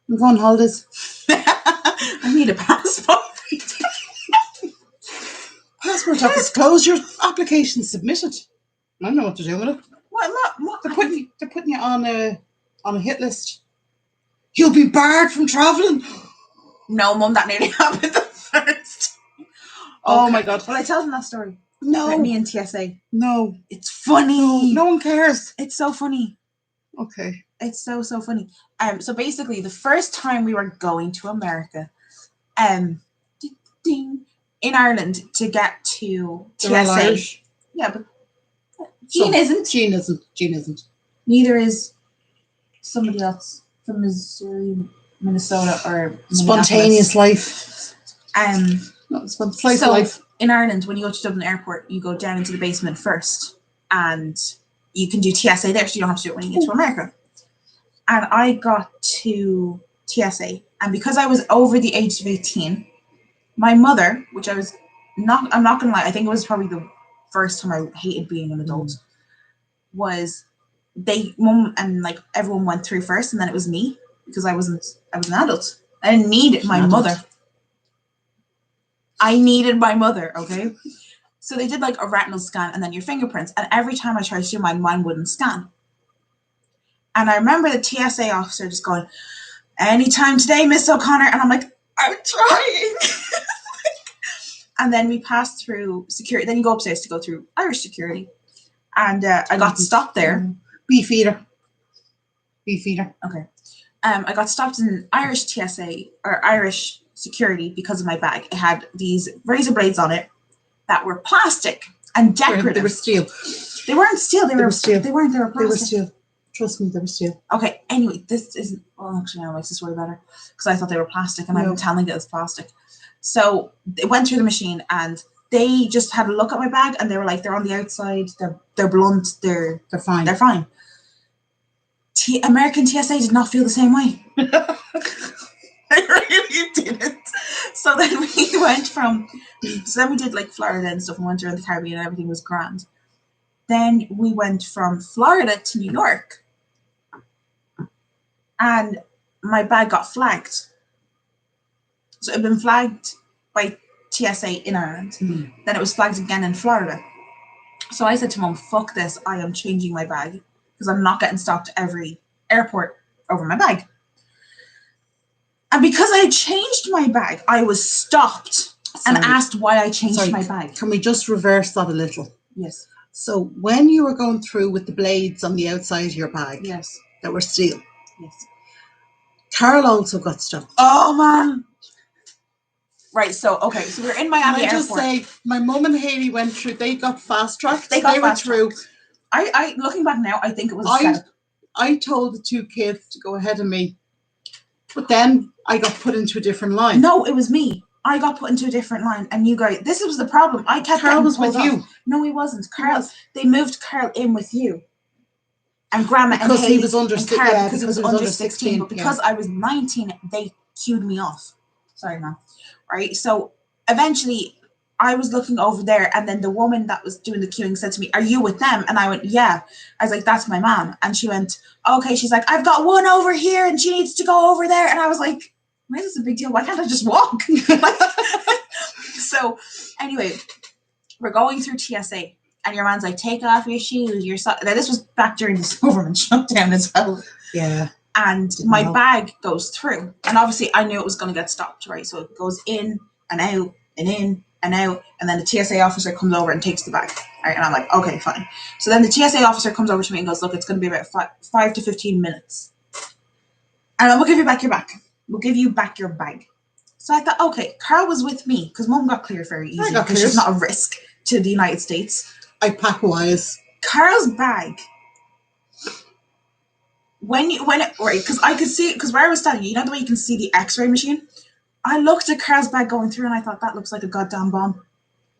I'm going on holidays. I need a passport. Passport office closed. Your application submitted. I don't know what to do with it. What? They're putting you on a hit list. You'll be barred from travelling. No, Mum, that nearly happened at first. Oh my God. Will I tell them that story? No. About me and TSA. No. It's funny. No one cares. It's so funny. Okay. It's so funny. So basically, the first time we were going to America, in Ireland to get to They're all TSA. Irish. Yeah, but Jean isn't. Jean isn't. Neither is somebody else from Missouri, Minnesota, or Spontaneous life. No, slice of life. In Ireland, when you go to Dublin Airport, you go down into the basement first, and you can do TSA there, so you don't have to do it when you get to America. And I got to TSA, and because I was over the age of 18, my mother, which I'm not gonna lie, I think it was probably the first time I hated being an adult, was Mum and like everyone went through first, and then it was me, because I was an adult. I didn't need my mother. I needed my mother, okay? So they did like a retinal scan and then your fingerprints, and every time I tried to do mine wouldn't scan. And I remember the TSA officer just going, "Anytime today, Miss O'Connor," and I'm like, "I'm trying." And then we passed through security. Then you go upstairs to go through Irish security, and I got stopped there. Beef eater. Okay. I got stopped in Irish TSA or Irish security because of my bag. It had these razor blades on it that were plastic and decorative. They were steel. They weren't steel. They were steel. They weren't. They were plastic. They were steel. Trust me, they were steel. Okay. Anyway, this isn't. Well, actually, now it makes the story better because I thought they were plastic, and I've been telling it was plastic. So it went through the machine, and they just had a look at my bag, and they were like, "They're on the outside. They're blunt. They're fine. They're fine." American TSA did not feel the same way. They really didn't. So then we went then we did like Florida and stuff and went around the Caribbean and everything was grand. Then we went from Florida to New York and my bag got flagged. So it had been flagged by TSA in Ireland. Then it was flagged again in Florida. So I said to Mum, "Fuck this, I am changing my bag because I'm not getting stopped every airport over my bag." And because I had changed my bag, I was stopped and asked why I changed my bag. Can we just reverse that a little? Yes. So when you were going through with the blades on the outside of your bag, yes, that were steel, yes, Carol also got stopped. Oh man! Right. So okay. So we're in Miami Can I Airport. just say, my mum and Haley went through. They got fast tracked. They were through. I looking back now, I think it was. I told the two kids to go ahead of me, but then I got put into a different line. No, it was me. I got put into a different line, and you guys. This was the problem. I kept. Carl was with you. No, he wasn't. Carl. They moved Carl in with you. And Grandma because and Haley he was under because he was under 16. But because I was 19, they queued me off. Sorry, Mom. Right. So eventually, I was looking over there, and then the woman that was doing the queuing said to me, "Are you with them?" And I went, "Yeah." I was like, "That's my mom." And she went, "Okay." She's like, "I've got one over here, and she needs to go over there." And I was like, "Why is this a big deal? Why can't I just walk?" So anyway, we're going through TSA, and your man's like, "Take off your shoes, your socks." Now, this was back during this government shutdown as well. Yeah. And my bag goes through, and obviously I knew it was going to get stopped, right? So it goes in and out and in and out, and then the TSA officer comes over and takes the bag, right? And I'm like, okay, fine. So then the TSA officer comes over to me and goes, "Look, it's going to be about 5 to 15 minutes, and we'll give you back your bag. We'll give you back your bag." So I thought, okay, Carl was with me because Mum got cleared very easily because she's not a risk to the United States. I pack wise. Carl's bag. When it right, because I could see it, because where I was standing, you know the way you can see the X-ray machine? I looked at Carl's bag going through and I thought, that looks like a goddamn bomb.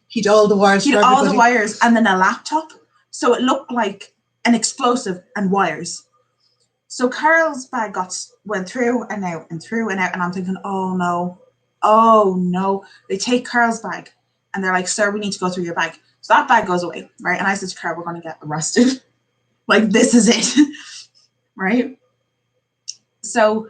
He'd all the wires. He'd all the wires and then a laptop. So it looked like an explosive and wires. So Carl's bag went through and out and through and out, and I'm thinking, oh no. They take Carl's bag and they're like, "Sir, we need to go through your bag." So that bag goes away, right? And I said to Carl, "We're going to get arrested. Like, this is it." right? So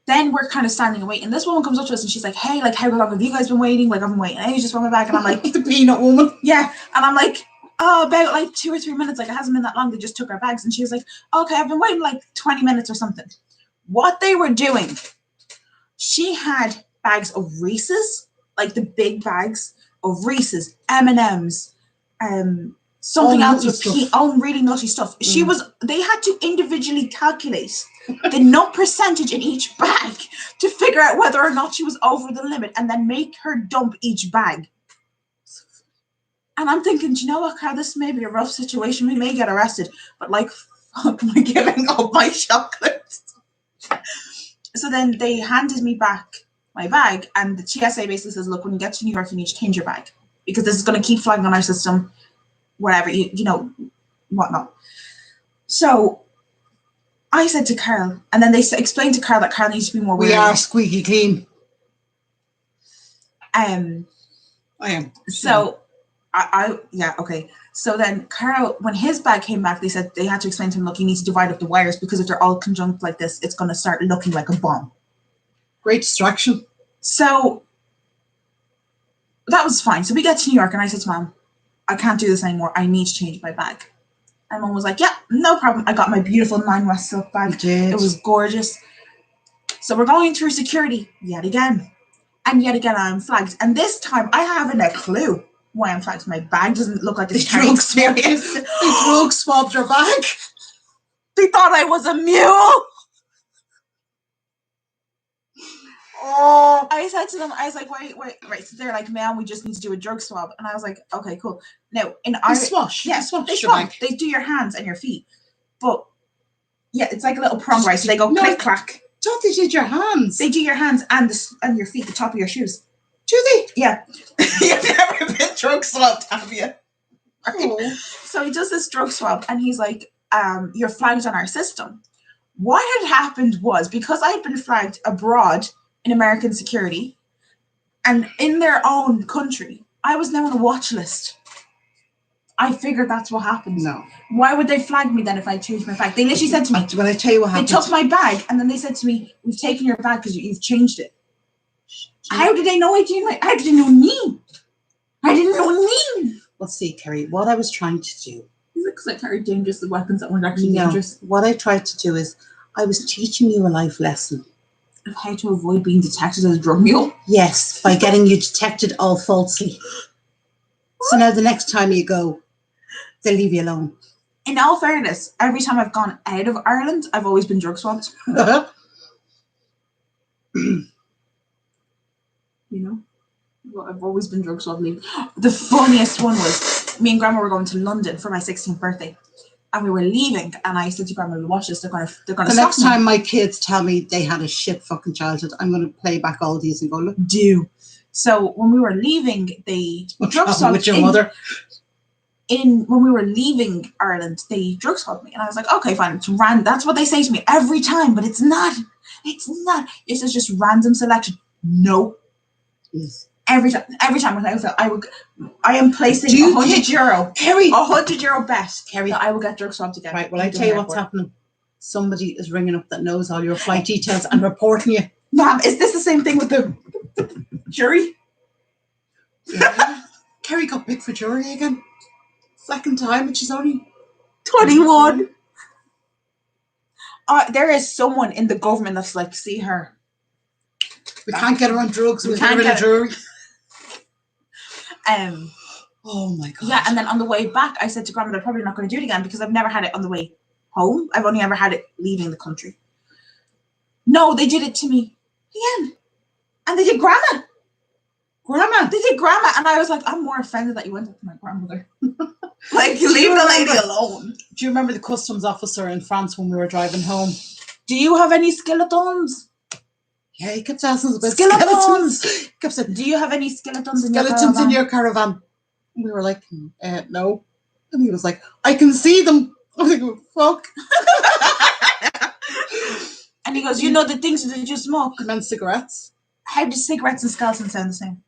then we're kind of standing and waiting. This woman comes up to us and she's like, hey, like, how long have you guys been waiting? Like, I've been waiting ages for my bag. And I'm like, the peanut woman. yeah. And I'm like, oh, about like 2 or 3 minutes. Like, it hasn't been that long. They just took our bags. And she was like, okay, I've been waiting like 20 minutes or something. What they were doing, she had bags of Reese's, like the big bags of Reese's, M&M's, something else with really nutty stuff. They had to individually calculate the nut percentage in each bag to figure out whether or not she was over the limit and then make her dump each bag. And I'm thinking, do you know what, Carl, this may be a rough situation. We may get arrested, but like, fuck, am I giving up my chocolate? So then they handed me back my bag, and the TSA basically says, look, when you get to New York, you need to change your bag because this is going to keep flagging on our system, whatever, you know, whatnot. So I said to Carl, and then they explained to Carl that Carl needs to be more wary. We are squeaky clean. I am. So yeah, okay. So then Carl, when his bag came back, they said they had to explain to him, look, you need to divide up the wires because if they're all conjunct like this, it's going to start looking like a bomb. Great distraction. So that was fine. So we get to New York and I said to Mom, I can't do this anymore. I need to change my bag. And Mom was like, yeah, no problem. I got my beautiful 9 West silk bag. You did. It was gorgeous. So we're going through security yet again. And yet again, I'm flagged. And this time I haven't a clue why I'm flagged. My bag doesn't look like it's drug swabbed. They drug swabbed her bag. They thought I was a mule. Oh, I said to them, I was like, wait, right. So they're like, ma'am, we just need to do a drug swab. And I was like, okay, cool. Now, in Irish, swash. Yeah, they swab. They do your hands and your feet. But yeah, it's like a little prong, right? So they go click, clack. Don't they do your hands? They do your hands and your feet, the top of your shoes. Do they? Yeah. You've never been drug swabbed, have you? Right? Oh. So he does this drug swab and he's like, you're flagged on our system. What had happened was, because I had been flagged abroad in American security and in their own country, I was now on a watch list. I figured that's what happened. No. Why would they flag me then if I changed my bag? They literally said to me, when I tell you what happened, they took my bag and then they said to me, we've taken your bag because you've changed it. How did they know I changed how did they know me? I didn't know me. Let's see, Kerry, what I was trying to do. Because I carried dangerous weapons that weren't actually dangerous. What I tried to do is I was teaching you a life lesson. Of how to avoid being detected as a drug mule? Yes, by getting you detected all falsely. So now the next time you go, they'll leave you alone. In all fairness, every time I've gone out of Ireland, I've always been drug swabbed. You know? Well, I've always been drug swabbed. The funniest one was, me and Grandma were going to London for my 16th birthday. And we were leaving, and I said to Grandma, watch this, they're gonna the next time my kids tell me they had a shit fucking childhood, I'm gonna play back all these and go, look. Do. So when we were leaving, they drug swabbed with your mother. When we were leaving Ireland, they drug swabbed me. And I was like, okay, fine, it's that's what they say to me every time, but it's not. It's not. This is just random selection. No. Yes. Every time I am placing €100. Kerry, €100 bet. Kerry, that I will get drug swabbed again. Right, well, I tell you what's happening. Somebody is ringing up that knows all your flight details and reporting you. Ma'am, is this the same thing with the jury? Yeah. Kerry got picked for jury again. Second time, and she's only 21. There is someone in the government that's like, see her. We can't get her on drugs. We can't get a jury. Oh my God. Yeah, and then on the way back, I said to Grandma, they're probably not going to do it again because I've never had it on the way home. I've only ever had it leaving the country. No, they did it to me again. And they did Grandma. They did Grandma. And I was like, I'm more offended that you went up to my grandmother. Like, you leave the lady alone. Do you remember the customs officer in France when we were driving home? Do you have any skeletons? Yeah, he kept asking us about skeletons. He kept saying, do you have any skeletons in your caravan? And we were like, no. And he was like, I can see them. I was like, fuck. And he goes, you know the things that you smoke? I meant cigarettes. How do cigarettes and skeletons sound the same?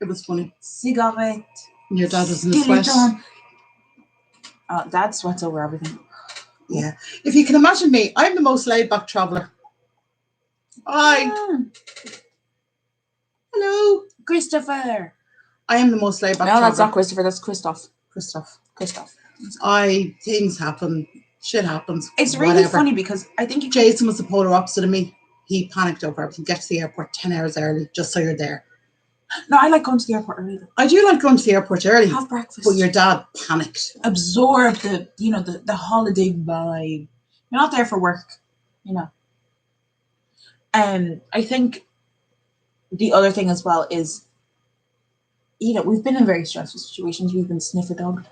It was funny. Cigarette. And your dad was in the sweat. Dad sweats over everything. Yeah. If you can imagine me, I'm the most laid back traveller. Hello. Christopher. I am the most laid back No, traveller. that's not Christopher. That's Christoph. Christoph. Things happen. Shit happens. It's really funny because I think Jason was the polar opposite of me. He panicked over everything. Get to the airport 10 hours early just so you're there. No, I like going to the airport early. I do like going to the airport early. Have breakfast. But your dad panicked. Absorb the holiday vibe. You're not there for work, you know. And I think the other thing as well is, we've been in very stressful situations. We've been sniffer dogged a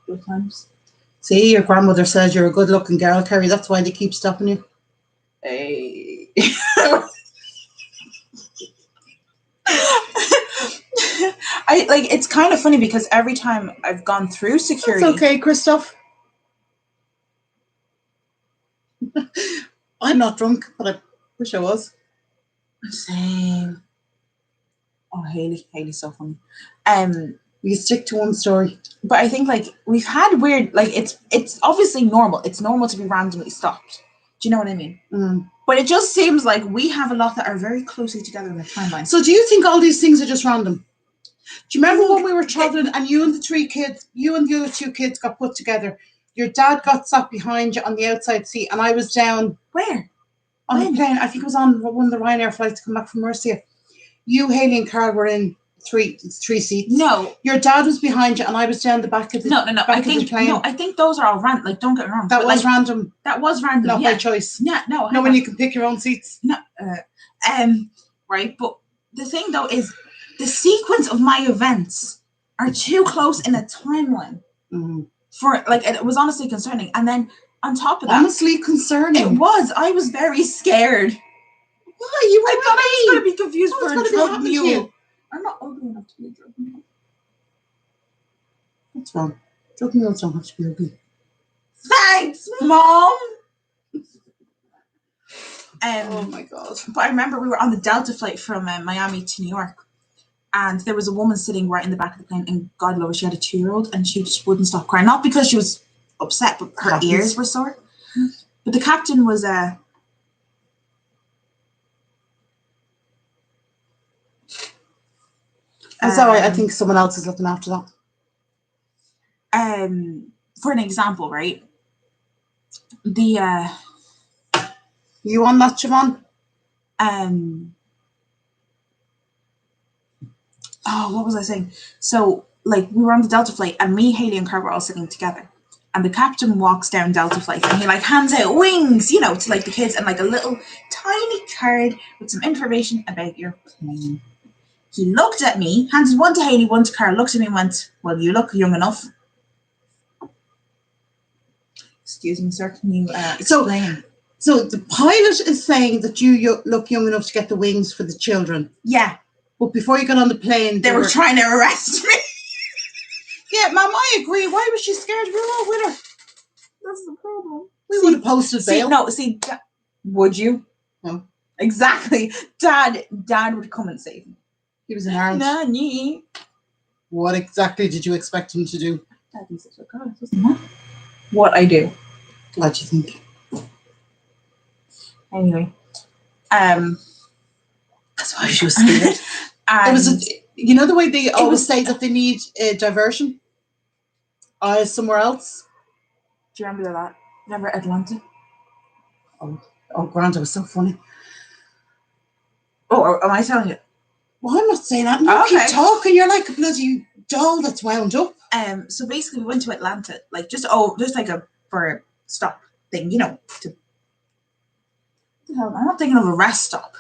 few times. See, your grandmother says you're a good looking girl, Kerry. That's why they keep stopping you. Hey. It's kind of funny because every time I've gone through security. That's okay, Christoph. I'm not drunk, but I wish I was. Same. Oh, Haley's so funny. We stick to one story. But I think we've had weird, it's obviously normal. It's normal to be randomly stopped. Do you know what I mean? Mm. But it just seems like we have a lot that are very closely together in the timeline. So do you think all these things are just random? Do you remember when we were traveling and you and the other two kids got put together? Your dad got sat behind you on the outside seat and I was down. Where? On the plane. I think it was on one of the Ryanair flights to come back from Murcia. You, Haley and Carl were in three seats. No. Your dad was behind you and I was down the back of the I think those are all random. Don't get me wrong. That was random. That was random. Not by choice. Yeah, no. No, when you can pick your own seats. No. Right. But the thing though is the sequence of my events are too close in a timeline. Mm. For it was honestly concerning. And then on top of that, honestly concerning. It was. I was very scared. Why? You were I thought I was going to be confused for a drug mule. I'm not ugly enough to be a drug mule. What's wrong? Drug mules don't have to be ugly. Thanks, Mom. Oh my God. But I remember we were on the Delta flight from Miami to New York. And there was a woman sitting right in the back of the plane. And God love her, she had a 2-year-old. And she just wouldn't stop crying. Not because she was upset, but her ears were sore. But the captain was... It's all right. I think someone else is looking after that. For an example, right? You on that, Siobhan? What was I saying? So, we were on the Delta flight, and me, Haley, and Carl were all sitting together. And the captain walks down Delta flight, and he hands out wings, to the kids, and a little tiny card with some information about your plane. He looked at me, handed one to Haley, one to Carl, looked at me and went, well, you look young enough. Excuse me, sir, can you explain? So the pilot is saying that you look young enough to get the wings for the children. Yeah. But before you got on the plane... They were trying to arrest me. Yeah, Mum, I agree. Why was she scared? We were all with her. That's the problem. We would have posted bail. Would you? No. Exactly. Dad would come and save me. He was an armed. Nanny. What exactly did you expect him to do? Daddy's such a god, doesn't he? What I do. Glad you think. Anyway. That's why she was scared. There was the way they always say that they need a diversion? Somewhere else? Do you remember that? Remember Atlanta? Oh, Grant, it was so funny. Oh, am I telling you? Well, I'm not saying that. No, keep talking. You're like a bloody doll that's wound up. So basically, we went to Atlanta, just for a stop thing, I'm not thinking of a rest stop.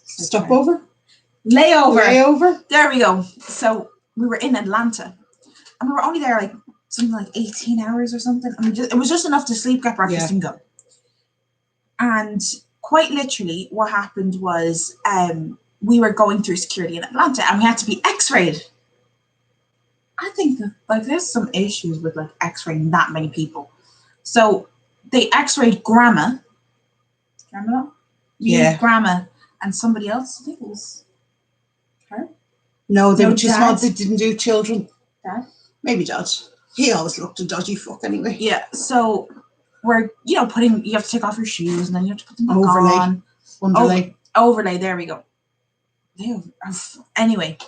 Stopover? Layover. There we go. So we were in Atlanta, and we were only there something like 18 hours or something. It was just enough to sleep, get breakfast, and go. And quite literally, what happened was we were going through security in Atlanta, and we had to be X-rayed. I think that there's some issues with X-raying that many people. So they X-rayed Grandma. Grandma? Yeah. Grandma and somebody else. I think it was her. No, they didn't do children. Dad? Maybe Dad. He always looked a dodgy fuck anyway. Yeah, so we're, you have to take off your shoes and then you have to put them back Overlay. on. Underlay. Overlay, there we go. Anyway.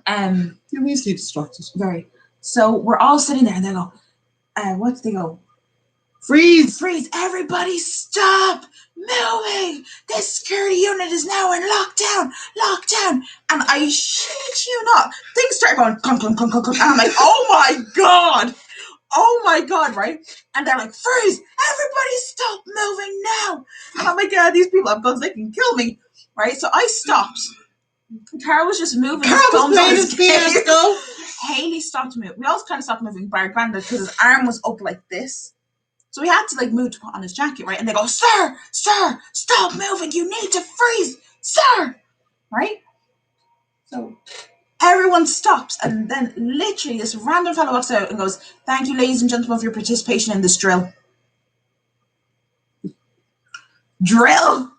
You're easily distracted. Very. So we're all sitting there and they go, what did they go? Freeze! Freeze! Everybody stop moving! This security unit is now in lockdown! Lockdown! And I shit you not, things start going clunk, clunk, clunk, clunk, clunk. And I'm like, oh my god! Oh my god, right? And they're like, freeze! Everybody stop moving now! And I'm like, yeah, these people have guns, they can kill me. Right? So I stopped. Carl was just moving. Carl was playing his fiasco. Haley stopped moving. We also kind of stopped moving by our granddad because his arm was up like this. So we had to like move to put on his jacket, right? And they go, sir, stop moving. You need to freeze, sir. Right? So everyone stops. And then literally this random fellow walks out and goes, thank you, ladies and gentlemen, for your participation in this drill. Drill.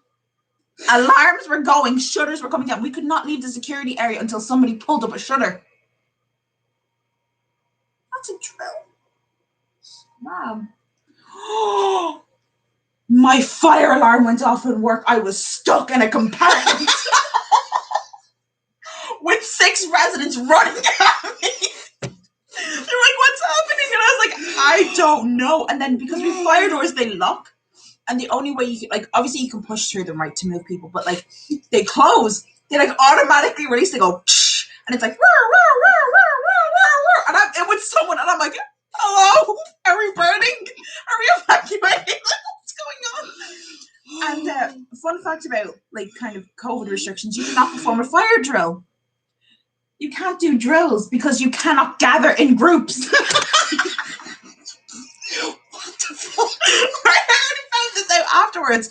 Alarms were going, shutters were coming down. We could not leave the security area until somebody pulled up a shutter. That's a drill. Wow. My fire alarm went off in work. I was stuck in a compartment with 6 residents running at me. They're like, what's happening? And I was like, I don't know. And then because we fire doors, they lock. And the only way you can, like, obviously you can push through them, right, to move people. But, like, they close. They, like, automatically release. They go, psh, and it's like, and I'm in with someone. And I'm like, hello? Are we burning? Are we evacuating? What's going on? And fun fact about, like, kind of COVID restrictions, you cannot perform a fire drill. You can't do drills because you cannot gather in groups. What the fuck? I only found this out afterwards.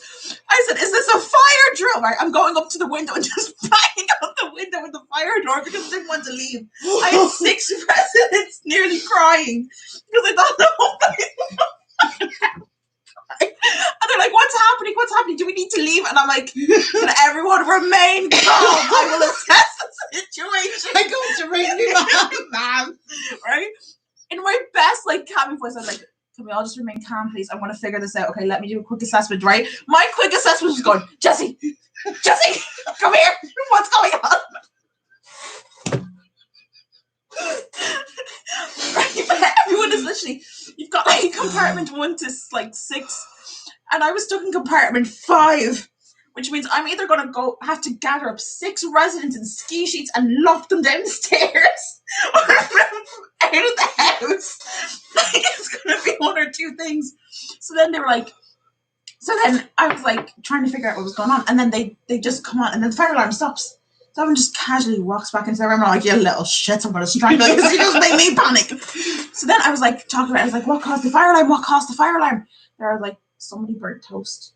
I said, is this a fire drill? Right? I'm going up to the window and just banging out the window with the fire door because I didn't want to leave. I had 6 residents nearly crying because I thought the whole place was on fire. And they're like, what's happening? What's happening? Do we need to leave? And I'm like, can everyone remain calm? I will assess the situation. I'm going to ring you, ma'am. Right? In my best, like, calming voice, I was like, can we all just remain calm, please? I want to figure this out. Okay, let me do a quick assessment, right? My quick assessment was going, Jesse, come here. What's going on? Right? But everyone is literally, you've got like compartment 1 to like 6, and I was stuck in compartment 5, which means I'm either going to have to gather up 6 residents in ski sheets and lock them downstairs or out of the house. Like, it's going to be one or two things. So then they were like, so then I was like trying to figure out what was going on, and then they just come on, and then the fire alarm stops. So everyone just casually walks back into their room. I'm like, you little shit, I'm going to strangle you because you just made me panic. So then I was like talking about it. I was like, what caused the fire alarm? What caused the fire alarm? They were like, somebody burnt toast.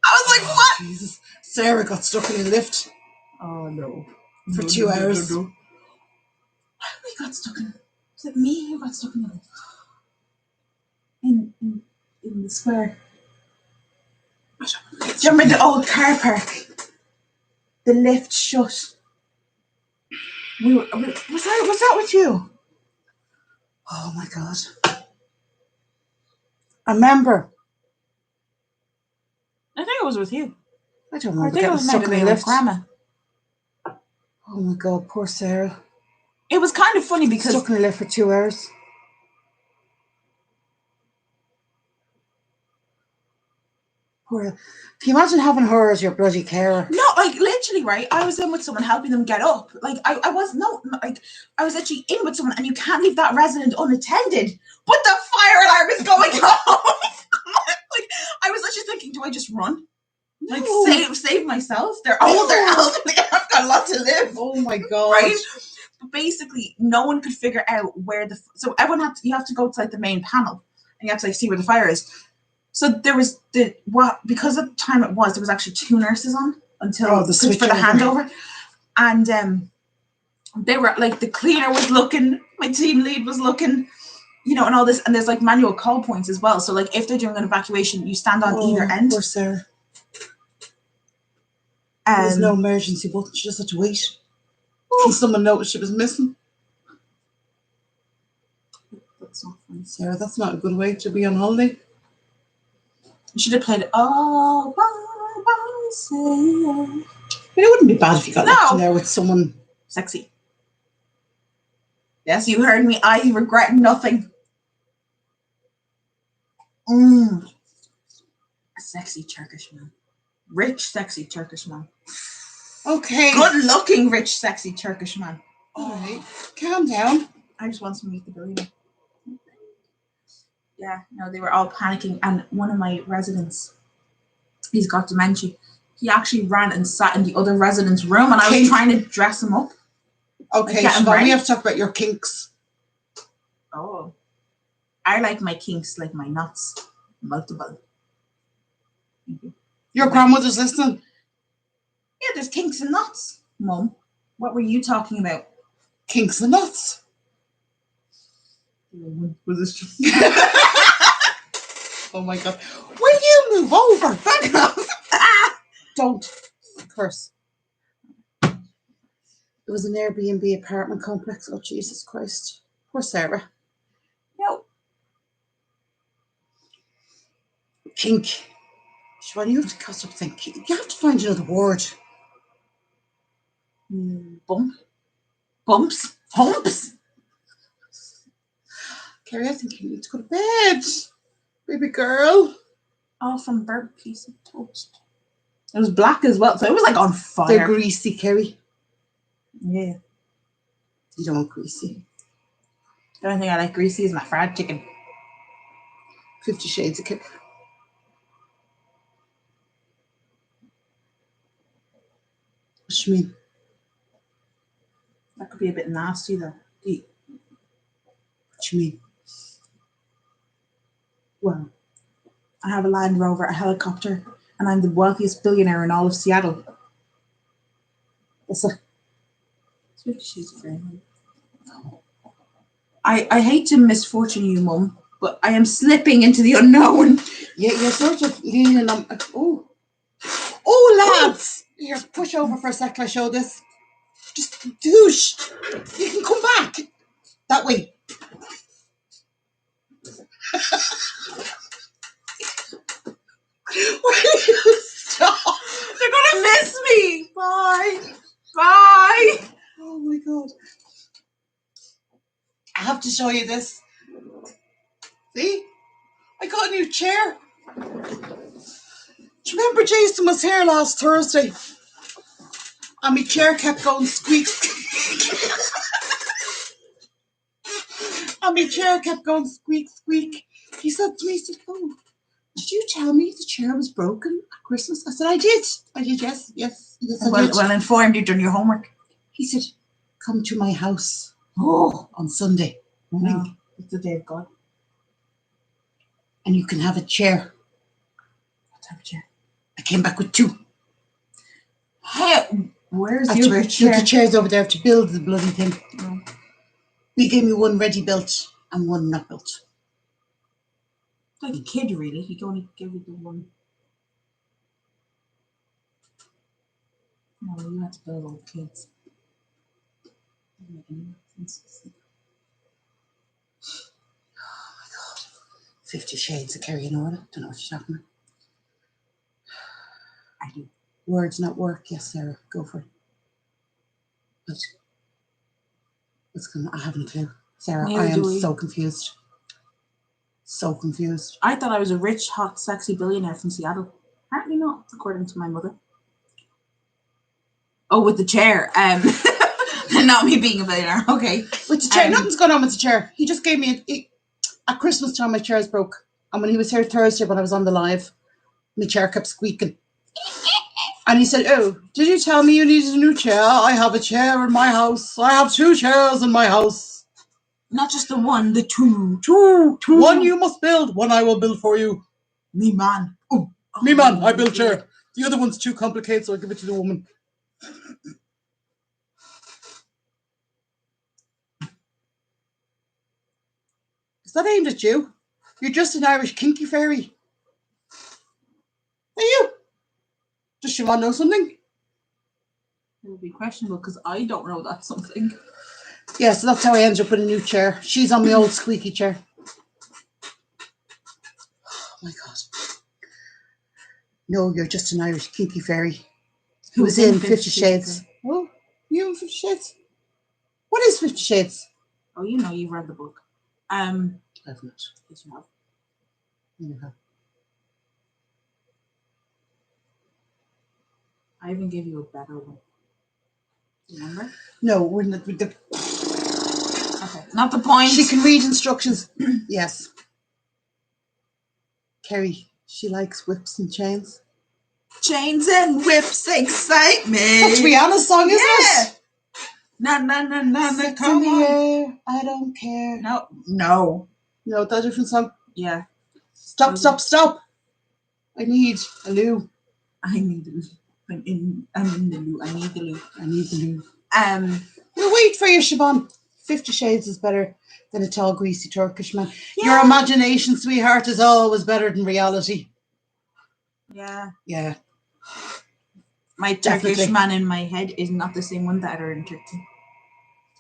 I was like, what? Jesus. Sarah got stuck in a lift. Oh, no. For 2 hours. No. We got stuck in. Was it me who got stuck in the lift? In the square. Do you remember the old car park? The lift shut. Was that with you? Oh my god. I remember. I think it was with you. I don't remember getting stuck in a lift. Grandma. Oh my god, poor Sarah. It was kind of funny because stuck in a lift for 2 hours. Poor. Can you imagine having her as your bloody carer? No, like literally, right? I was in with someone helping them get up. Like I was actually in with someone, and you can't leave that resident unattended. But the fire alarm is going off. Like I was actually thinking, do I just run? Like save myself? They're older, elderly. I've got a lot to live. Oh my god! Right? But basically, no one could figure out where so everyone you have to go to like the main panel, and you have to like see where the fire is. So there was because of the time it was, there was actually 2 nurses on until the switch for the handover, and they were like, the cleaner was looking, my team lead was looking, and all this, and there's like manual call points as well. So like if they're doing an evacuation, you stand on either end. Poor Sarah. There's no emergency button. She just had to wait. And someone noticed she was missing. That's not funny. Sarah, that's not a good way to be on holiday. You should have played it all by myself. But it wouldn't be bad if you got left in No. there with someone. Sexy. Yes, you heard me. I regret nothing. A sexy Turkish man. Rich, sexy Turkish man. Okay. Good looking, rich, sexy Turkish man. All right. Calm down. I just want to meet the billionaire. Yeah, no, they were all panicking. And one of my residents, he's got dementia. He actually ran and sat in the other resident's room, and I was trying to dress him up. Okay, get him Siobhan, we ready. have to talk about your kinks. Oh. I like my kinks like my nuts. Multiple. Your grandmother's listening. Yeah, there's kinks and nuts. Mum, what were you talking about? Kinks and nuts. Was this just... Oh my God. Will you move over? Back off. Don't curse. It was an Airbnb apartment complex. Oh, Jesus Christ. Poor Sarah. No. Kink. Siobhan, you have to cut up think. You have to find another word. Bump. Bumps. Humps. Carrie, I think you need to go to bed. Baby girl. Oh, from burnt piece of toast. It was black as well, so it was like on fire. They're greasy, Carrie. Yeah. You don't want greasy. The only thing I like greasy is my fried chicken. 50 Shades of Carrie. What do you mean? That could be a bit nasty though. What do you mean? Well, I have a Land Rover, a helicopter, and I'm the wealthiest billionaire in all of Seattle. What's that? 50 Shades of Grey. I hate to misfortune you, Mum, but I am slipping into the unknown. Yeah, you're sort of leaning on. Oh, lads! Here, push over for a sec. I show this. Just douche. You can come back that way. Will you stop? They're gonna miss me. Bye. Bye. Oh my God. I have to show you this. See? I got a new chair. Do you remember Jason was here last Thursday? And my chair kept going squeak. And my chair kept going squeak, squeak. He said to me, he said, oh, did you tell me the chair was broken at Christmas? I said, I did. I did, yes. Yes, I did. Well informed, you've done your homework. He said, come to my house on Sunday morning. No, it's the day of God. And you can have a chair. What type of chair? I came back with two. Hey, where's I your took chair? the chairs over there to build the bloody thing. Oh. He gave me one ready built and one not built. Like a kid, really. He can only give you the one. No, you have to build all the kids. Doesn't make any sense. Oh my God. 50 Shades of Carrie and Orla. Don't know what you're talking about. I do. Words not work. Yes, Sarah. Go for it. But what's going on? I haven't a clue. Sarah, Neither I am do we. so confused. So confused. I thought I was a rich, hot, sexy billionaire from Seattle. Apparently not, according to my mother. Oh, with the chair. Not me being a billionaire. Okay. With the chair, nothing's going on with the chair. He just gave me at Christmas time. My chair's broke, and when he was here Thursday, when I was on the live, my chair kept squeaking. And he said, "Oh, did you tell me you needed a new chair? I have a chair in my house. I have two chairs in my house. Not just the one, the two. Two. One you must build. One I will build for you. Me man. Oh, me man. I build chair. The other one's too complicated, so I give it to the woman." Is that aimed at you? You're just an Irish kinky fairy. Are you? Does she want to know something? It would be questionable because I don't know that's something. Yeah, so that's how I ended up with a new chair. She's on my old squeaky chair. my God. No, you're just an Irish kinky fairy. Who's Who's in 50 Shades? Oh, you in 50 Shades? What is 50 Shades? Oh, you know, you've read the book. I have not. Yes, you have. You have. I even gave you a better one. Remember? No, we're not. Okay, not the point. She can read instructions. Yes. Kerry, she likes whips and chains. Chains and whips excite me. That's Rihanna's song, isn't it? Na na na na na. Sits Come in the on. air, I don't care. No. No, that's a different song. Yeah. Stop. I need a loo. I need a loo. I'm in the loo. I need the loo. We'll wait for you, Siobhan. 50 Shades is better than a tall, greasy Turkish man. Yeah. Your imagination, sweetheart, is always better than reality. Yeah. Yeah. My Turkish man in my head is not the same one that are in Turkey.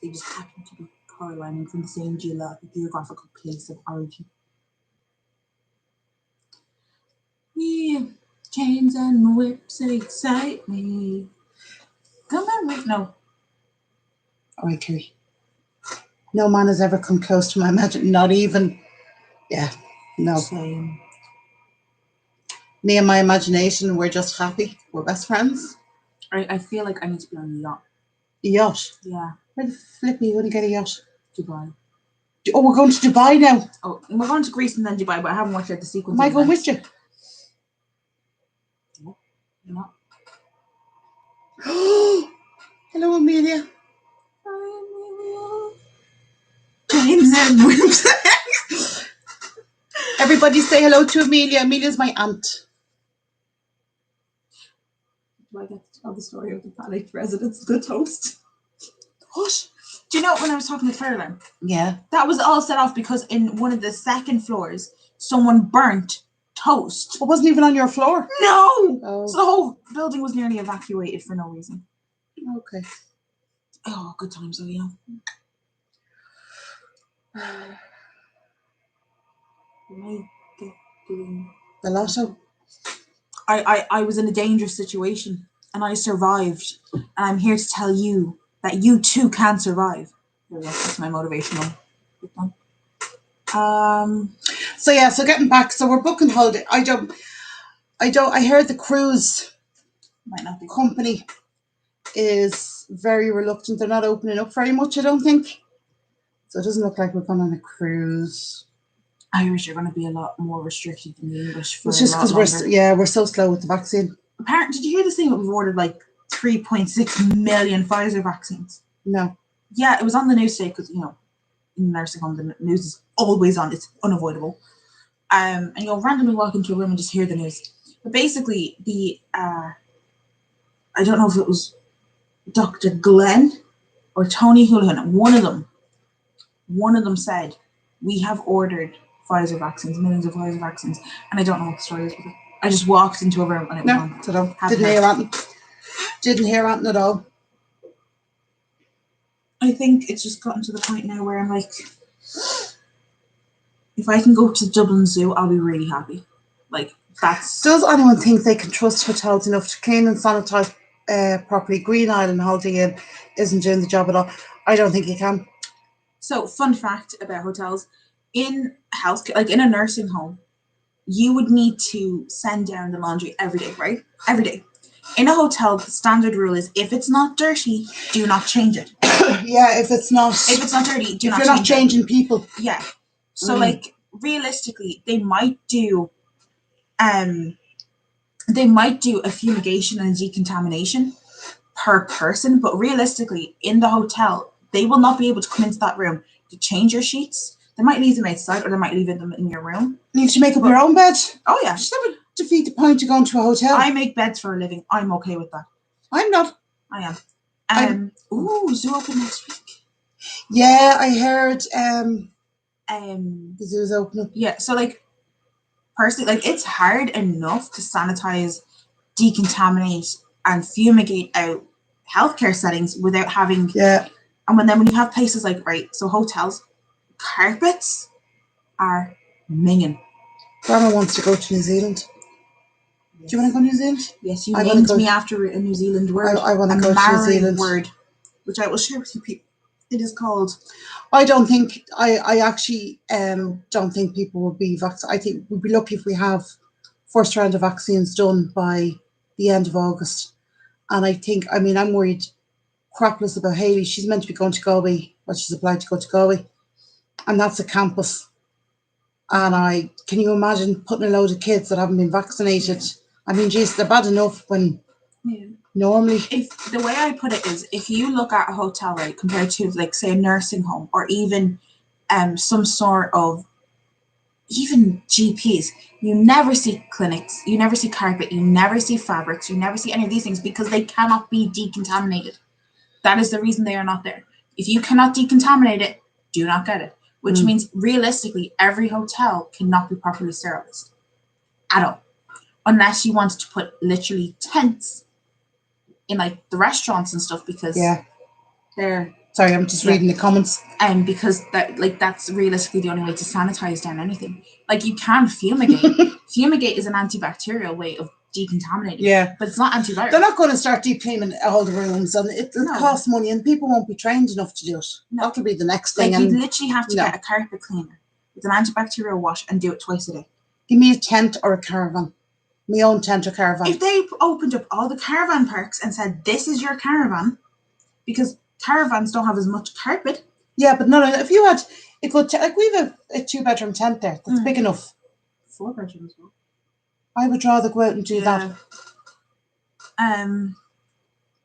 They just happen to be correlating from the same geographical place of origin. Yeah. Chains and whips excite me. Come on, wait, no. All right, Kerry. No man has ever come close to my imagination. Not even. Yeah. No. Same. Me and my imagination, we're just happy. We're best friends. I feel like I need to be on a yacht. A yacht? Yeah. Where the flip are you going to get a yacht? Dubai. Oh, we're going to Dubai now. Oh, we're going to Greece and then Dubai, but I haven't watched out the sequence. Am I going with you? No, you're not. Hello, Amelia. Chains and whips. Everybody say hello to Amelia. Amelia's my aunt. Do I get to tell the story of the panicked residents of the toast? What? Do you know when I was talking to fire alarm? Yeah. That was all set off because in one of the second floors, someone burnt toast. It wasn't even on your floor. No! Oh. So the whole building was nearly evacuated for no reason. Okay. Oh, good times, though, you know. The lotto. I was in a dangerous situation and I survived. And I'm here to tell you that you too can survive. There we go. That's my motivational. So getting back, so we're booking holiday. I heard the cruise Might not be company is very reluctant. They're not opening up very much, I don't think. So it doesn't look like we're going on a cruise. Irish are going to be a lot more restricted than the English for it's just because we're so slow with the vaccine. Apparently, did you hear this thing that we've ordered like 3.6 million Pfizer vaccines? No. Yeah, it was on the news today because, you know, in nursing home, the news is always on. It's unavoidable. And you'll randomly walk into a room and just hear the news. But basically, I don't know if it was Dr. Glenn or Tony Houlihan, one of them said, we have ordered Pfizer vaccines, millions of Pfizer vaccines, and I don't know what the story is with it. I just walked into a room and it was on. So didn't hear anything at all. I think it's just gotten to the point now where I'm like, if I can go to the Dublin Zoo, I'll be really happy. Like, that's... Does anyone think they can trust hotels enough to clean and sanitise properly? Green Island Holiday Inn isn't doing the job at all. I don't think you can. So, fun fact about hotels. In health, like in a nursing home, you would need to send down the laundry every day, right? Every day. In a hotel, the standard rule is if it's not dirty, do not change it. Yeah, if it's not dirty, do not change it. You're not changing people. Yeah. So like realistically, they might do a fumigation and decontamination per person, but realistically, in the hotel, they will not be able to come into that room to change your sheets. They might leave them outside or they might leave them in your room. You should make up your own bed. Oh yeah. Just that would defeat the point of going to a hotel. I make beds for a living. I'm okay with that. I'm not. I am. Zoo open next week. Yeah, I heard the zoo's opening. Yeah, so like personally, like it's hard enough to sanitize, decontaminate, and fumigate out healthcare settings without having And when you have places like so hotels, carpets are minging. Grandma wants to go to New Zealand. Yes. Do you want to go to New Zealand? Yes, you I wanna named go- me after a New Zealand word. I want to a go to New Maori Zealand. word, which I will share with you people. It is called. I don't think I actually don't think people will be vaccinated. I think we'll be lucky if we have first round of vaccines done by the end of August. And I mean, I'm worried crapless about Hayley. She's meant to be going to Galway, but she's applied to go to Galway, and that's a campus. And can you imagine putting a load of kids that haven't been vaccinated? I mean, geez, they're bad enough when normally. If the way I put it is, if you look at a hotel, right, compared to like say a nursing home or even some sort of even GPs, you never see clinics, you never see carpet, you never see fabrics, you never see any of these things because they cannot be decontaminated. That is the reason they are not there. If you cannot decontaminate it, do not get it. Which means realistically, every hotel cannot be properly sterilized at all, unless you wanted to put literally tents in like the restaurants and stuff because they're. Sorry, I'm just reading the comments. Because that's realistically the only way to sanitize down anything. Like you can fumigate. Fumigate is an antibacterial way of decontaminating. Yeah, but it's not antiviral. They're not going to start deep cleaning all the rooms, and it'll cost money, and people won't be trained enough to do it. No. That'll be the next thing. Like you literally have to get a carpet cleaner with an antibacterial wash and do it twice a day. Give me a tent or a caravan. My own tent or caravan. If they opened up all the caravan parks and said, this is your caravan, because caravans don't have as much carpet. Yeah, but no, if you had a good like we have a 2-bedroom tent there, that's big enough. 4-bedroom as well. I would rather go out and do that.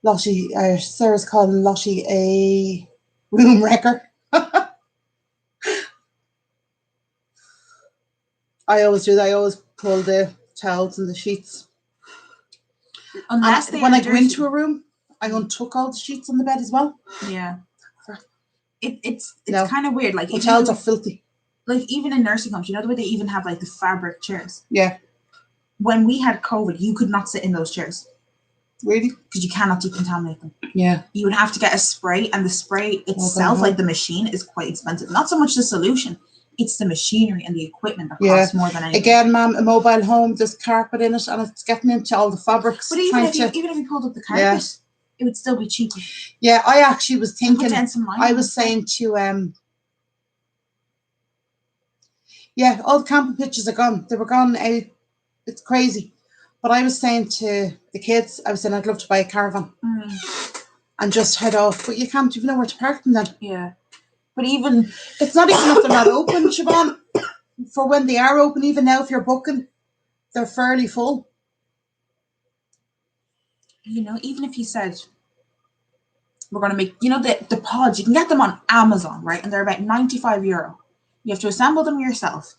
Lottie, Sarah's calling Lottie a room wrecker. I always do that. I always pull the towels and the sheets. Unless when I go into a room, I untuck all the sheets on the bed as well. Yeah. It's kind of weird. Like hotels are filthy. Like even in nursing homes, you know the way they even have like the fabric chairs. Yeah. When we had COVID, you could not sit in those chairs. Really? Because you cannot decontaminate them. Yeah. You would have to get a spray, and the spray itself, like the machine, is quite expensive. Not so much the solution. It's the machinery and the equipment that costs more than anything. Again, ma'am, a mobile home, there's carpet in it, and it's getting into all the fabrics. But even if you pulled up the carpet, it would still be cheaper. Yeah, I actually was thinking, I was saying to, all the camping pictures are gone. They were gone out. It's crazy. But I was saying to the kids, I was saying I'd love to buy a caravan and just head off. But you can't even know where to park them then. Yeah. But even... It's not even if they're not open, Siobhan. For when they are open, even now if you're booking, they're fairly full. You know, even if you said, we're going to make, you know, the pods, you can get them on Amazon, right? And they're about €95. You have to assemble them yourself.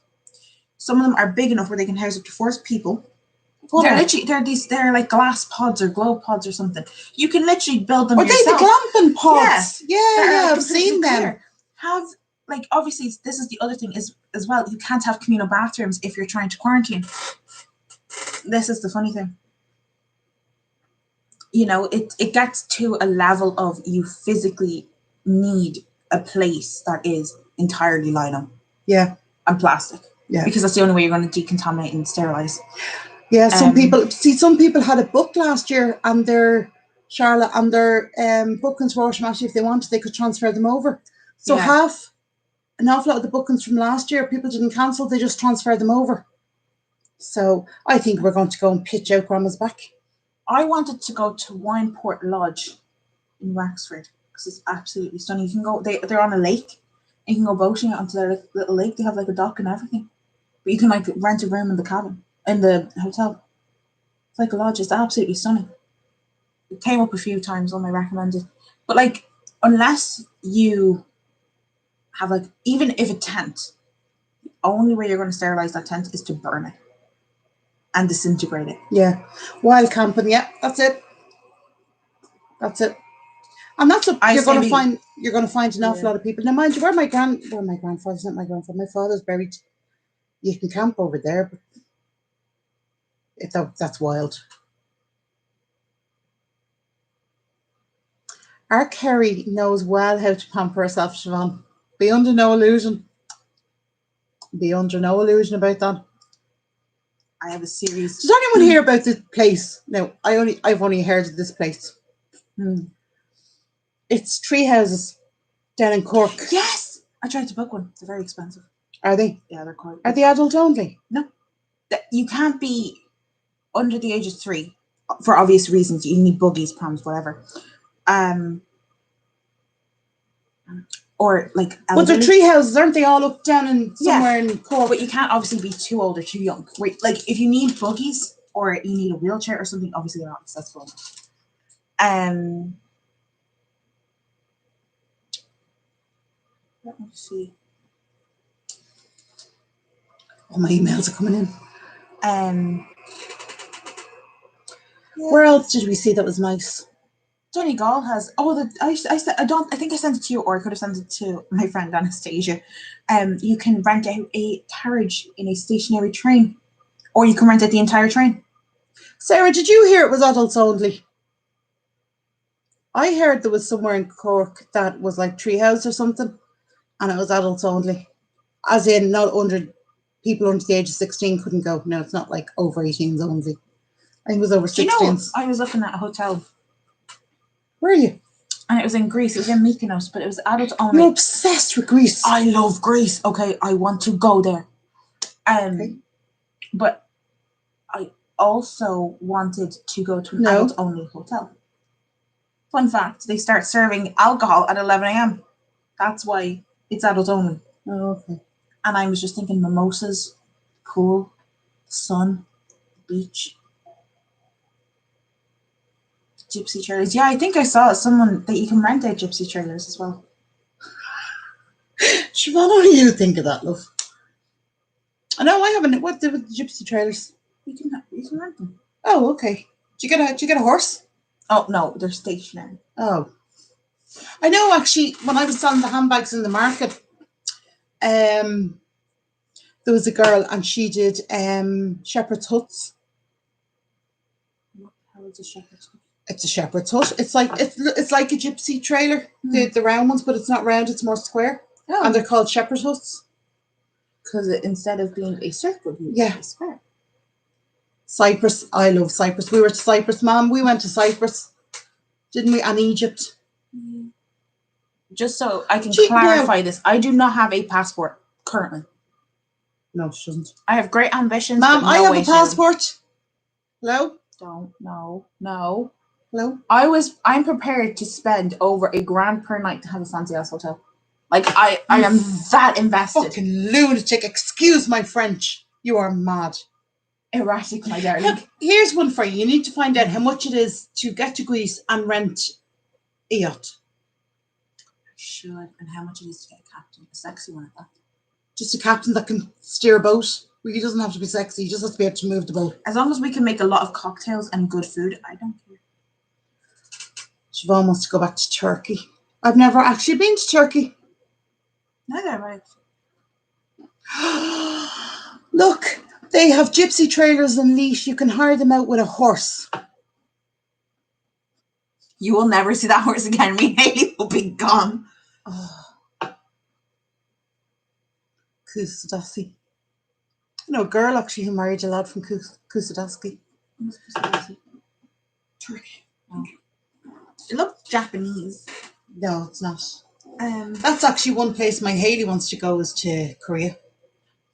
Some of them are big enough where they can house up to 4 people. They're like glass pods or glow pods or something. You can literally build them yourself. Are they the glamping pods? Yeah, I've seen them. Obviously, this is the other thing is as well. You can't have communal bathrooms if you're trying to quarantine. This is the funny thing. You know, it gets to a level of you physically need a place that is entirely lino. Yeah. And plastic. Yeah. Because that's the only way you're going to decontaminate and sterilize. Yeah, some people had it booked last year, and Charlotte, and their bookings were automatic. If they wanted, they could transfer them over. So an awful lot of the bookings from last year, people didn't cancel, they just transferred them over. So I think we're going to go and pitch out Grandma's back. I wanted to go to Wineport Lodge in Wexford because it's absolutely stunning. You can go, they're on a lake, and you can go boating onto their little lake. They have like a dock and everything. But you can like rent a room in the cabin. In the hotel. It's like a lodge. It's absolutely stunning. It came up a few times on my recommended. But like, unless you have like, even if a tent, the only way you're going to sterilize that tent is to burn it and disintegrate it. Yeah. Wild camping, that's it. That's it. And that's what you're going to find. You're going to find an awful lot of people. Now, mind you, where my grandfather's not my grandfather. My father's buried. You can camp over there, but that's wild. Our Kerry knows well how to pamper herself, Siobhan. Be under no illusion. Be under no illusion about that. I have a series. Does anyone hear about this place? No, I've only heard of this place. It's tree houses down in Cork. Yes, I tried to book one. They're very expensive. Are they? Yeah, they're quite. Are they adult only? No, you can't be under the age of 3 for obvious reasons. You need buggies, prams, whatever. Or like. But they're tree houses, aren't they? All up down in somewhere in Cork. But you can't obviously be too old or too young. Right? Like if you need buggies or you need a wheelchair or something, obviously they're not accessible. Let me see. Oh, my emails are coming in. Yeah. Where else did we see that was nice? Donegal has. Oh, I think I sent it to you, or I could have sent it to my friend Anastasia. You can rent out a carriage in a stationary train, or you can rent out the entire train. Sarah, did you hear it was adults only? I heard there was somewhere in Cork that was like treehouse or something, and it was adults only. As in, not people under the age of 16 couldn't go. No, it's not like over 18s only. I think it was over 16s. Do you know, I was looking at a hotel. Where are you? And it was in Greece. It was in Mykonos, but it was adults only. You're obsessed with Greece. I love Greece. Okay, I want to go there. Okay. But I also wanted to go to an adults only hotel. Fun fact, they start serving alcohol at 11 a.m. That's why it's adults only. Oh, okay. And I was just thinking mimosas, pool, sun, beach, gypsy trailers. Yeah, I think I saw someone that you can rent out gypsy trailers as well. Siobhan, what do you think of that, love? I know I haven't. What did with the gypsy trailers? You can rent them. Oh, okay. Did you get a horse? Oh no, they're stationary. Oh, I know. Actually, when I was selling the handbags in the market, there was a girl and she did shepherd's huts. What the hell is a shepherd's hut? It's a shepherd's hut. It's like a gypsy trailer, the round ones, but it's not round. It's more square, and they're called shepherd's huts. Because instead of being a circle, yeah, a square. Cyprus. I love Cyprus. We were to Cyprus, Mom. We went to Cyprus, didn't we? And Egypt. Just so I can clarify this, I do not have a passport currently. No, she doesn't. I have great ambitions. Mom, I have a passport. Hello? No. Hello? I'm prepared to spend over $1,000 per night to have a fancy ass hotel. Like I am that invested. Fucking lunatic. Excuse my French. You are mad. Erratic, my darling. Look, here's one for you. You need to find out how much it is to get to Greece and rent a yacht. I should. And how much it is to get a captain, a sexy one at that. Just a captain that can steer a boat. He doesn't have to be sexy. He just has to be able to move the boat. As long as we can make a lot of cocktails and good food, I don't care. Siobhan wants to go back to Turkey. I've never actually been to Turkey. Neither have I. Look, they have gypsy trailers and leash. You can hire them out with a horse. You will never see that horse again. Me and Hayley will be gone. Kusadasi. You know, a girl actually who married a lad from Kusadasi. Turkey. Oh. It looks Japanese. No, it's not. That's actually one place my Hayley wants to go is to Korea.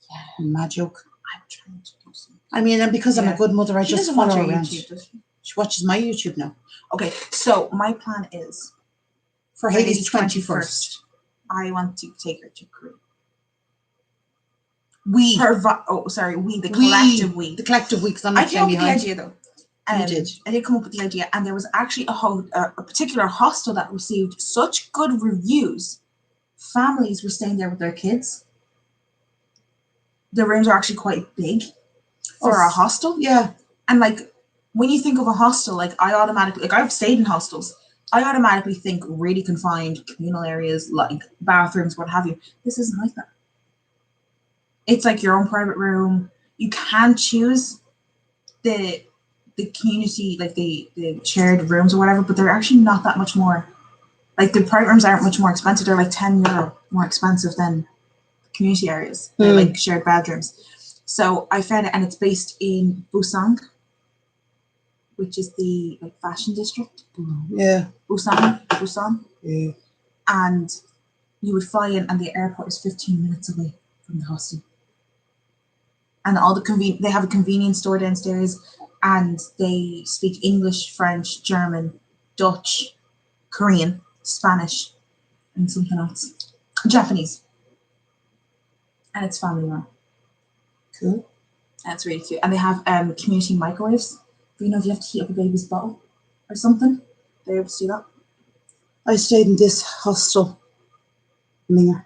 Yeah, mad joke. I'm trying to do something. I mean, and because I'm a good mother, I just follow her around. YouTube, does she? She watches my YouTube now. Okay, so my plan is for Hayley's 21st. I want to take her to Korea. The collective we. The collective we, because I'm not I came up with the idea though. You did. I did come up with the idea, and there was actually a particular hostel that received such good reviews. Families were staying there with their kids. The rooms are actually quite big for a hostel. Yeah. And like when you think of a hostel, like I've stayed in hostels. I automatically think really confined communal areas, like bathrooms, what have you. This isn't like that. It's like your own private room. You can choose the community, like the shared rooms or whatever, but they're actually not that much more. Like the private rooms aren't much more expensive. They're like €10 more expensive than the community areas. They're like shared bedrooms. So I found it, and it's based in Busan, which is the fashion district. Yeah. Busan. Yeah. And you would fly in, and the airport is 15 minutes away from the hostel. And all the they have a convenience store downstairs, and they speak English, French, German, Dutch, Korean, Spanish, and something else. Japanese. And it's family run. Cool. That's really cute. And they have community microwaves. You know, if you have to heat up a baby's bottle or something, they're able to do that. I stayed in this hostel. Near.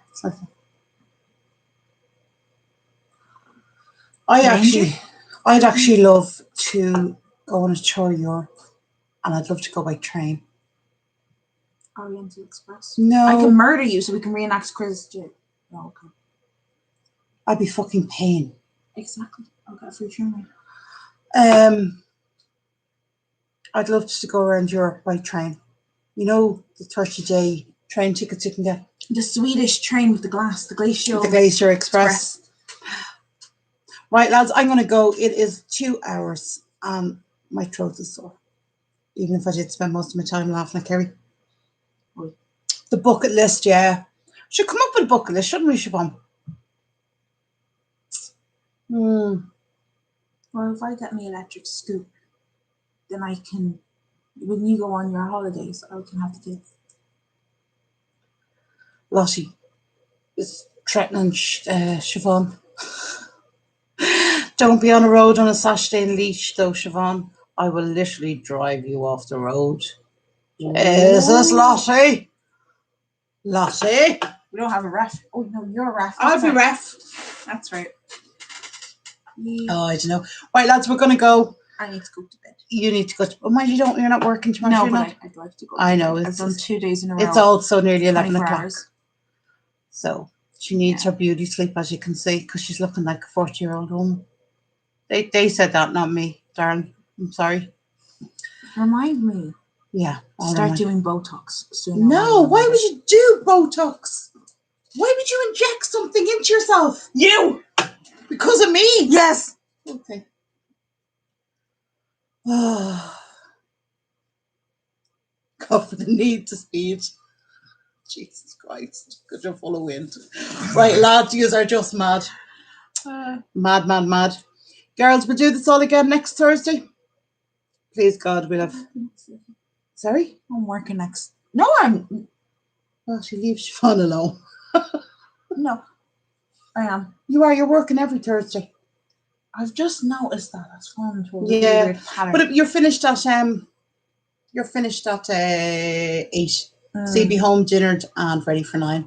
I'd actually love to go on a tour of Europe, and I'd love to go by train. Oriental Express. No. I can murder you so we can reenact Chris. No, okay. I'd be fucking paying. Exactly. I'll get a free train. I'd love to go around Europe by train. You know, the 30-day train tickets you can get. The Swedish train with the Glacier Express. Right, lads, I'm going to go. It is 2 hours, and my throat is sore. Even if I did spend most of my time laughing at Kerry. The bucket list, yeah. Should come up with a bucket list, shouldn't we, Siobhan? Well, if I get me electric scooter, then I can, when you go on your holidays, I can have the kids. Lottie is threatening Siobhan. Don't be on a road on a Saturday in Leash, though, Siobhan. I will literally drive you off the road. Is this Lottie? Lottie? We don't have a ref. Oh, no, you're a ref. I'll be ref. That's right. Oh, I don't know. Right, lads, we're going to go. I need to go to bed. You need to go to... Oh, mind you're not working tomorrow. No, but I'd like to go. I know. I've done 2 days in a row. It's also nearly 11 o'clock. Hours. So she needs her beauty sleep, as you can see, because she's looking like a 40-year-old woman. They said that, not me, darling. I'm sorry. Remind me. Yeah. Start doing Botox soon. No, why would you do Botox? Why would you inject something into yourself? You! Because of me? Yes. Okay. God, for the need to speed. Jesus Christ. Because you're full of wind. Right, lads, you are just mad. Mad. Girls, we'll do this all again next Thursday. Please, God, we'll have... Sorry? I'm working next... No, I'm... Well, she leaves Siobhan alone. No, I am. You are. You're working every Thursday. I've just noticed that. That's fun. Yeah, but you're finished at 8. So you'll be home, dinnered, and ready for 9.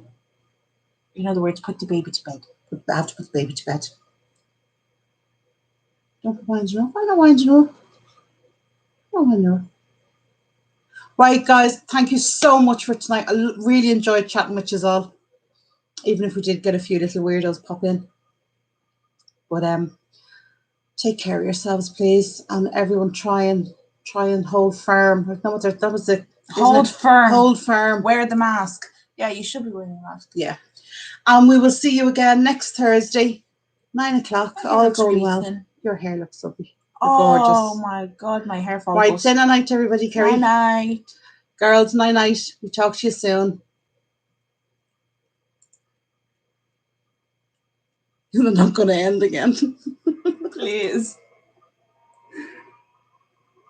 In other words, put the baby to bed. I have to put the baby to bed. Don't wind you up. I'm not winding you up. Right, guys, thank you so much for tonight. I really enjoyed chatting with you all, even if we did get a few little weirdos pop in. But take care of yourselves, please, and everyone try and hold firm. That was it. Hold firm. Hold firm. Wear the mask. Yeah, you should be wearing a mask. Yeah. And we will see you again next Thursday, 9 o'clock. All going well. Thin. Your hair looks lovely. You're gorgeous. Oh my God, my hair falls. Right, say night to everybody, Kerry. Night. Girls, night. We'll talk to you soon. You're not going to end again. Please.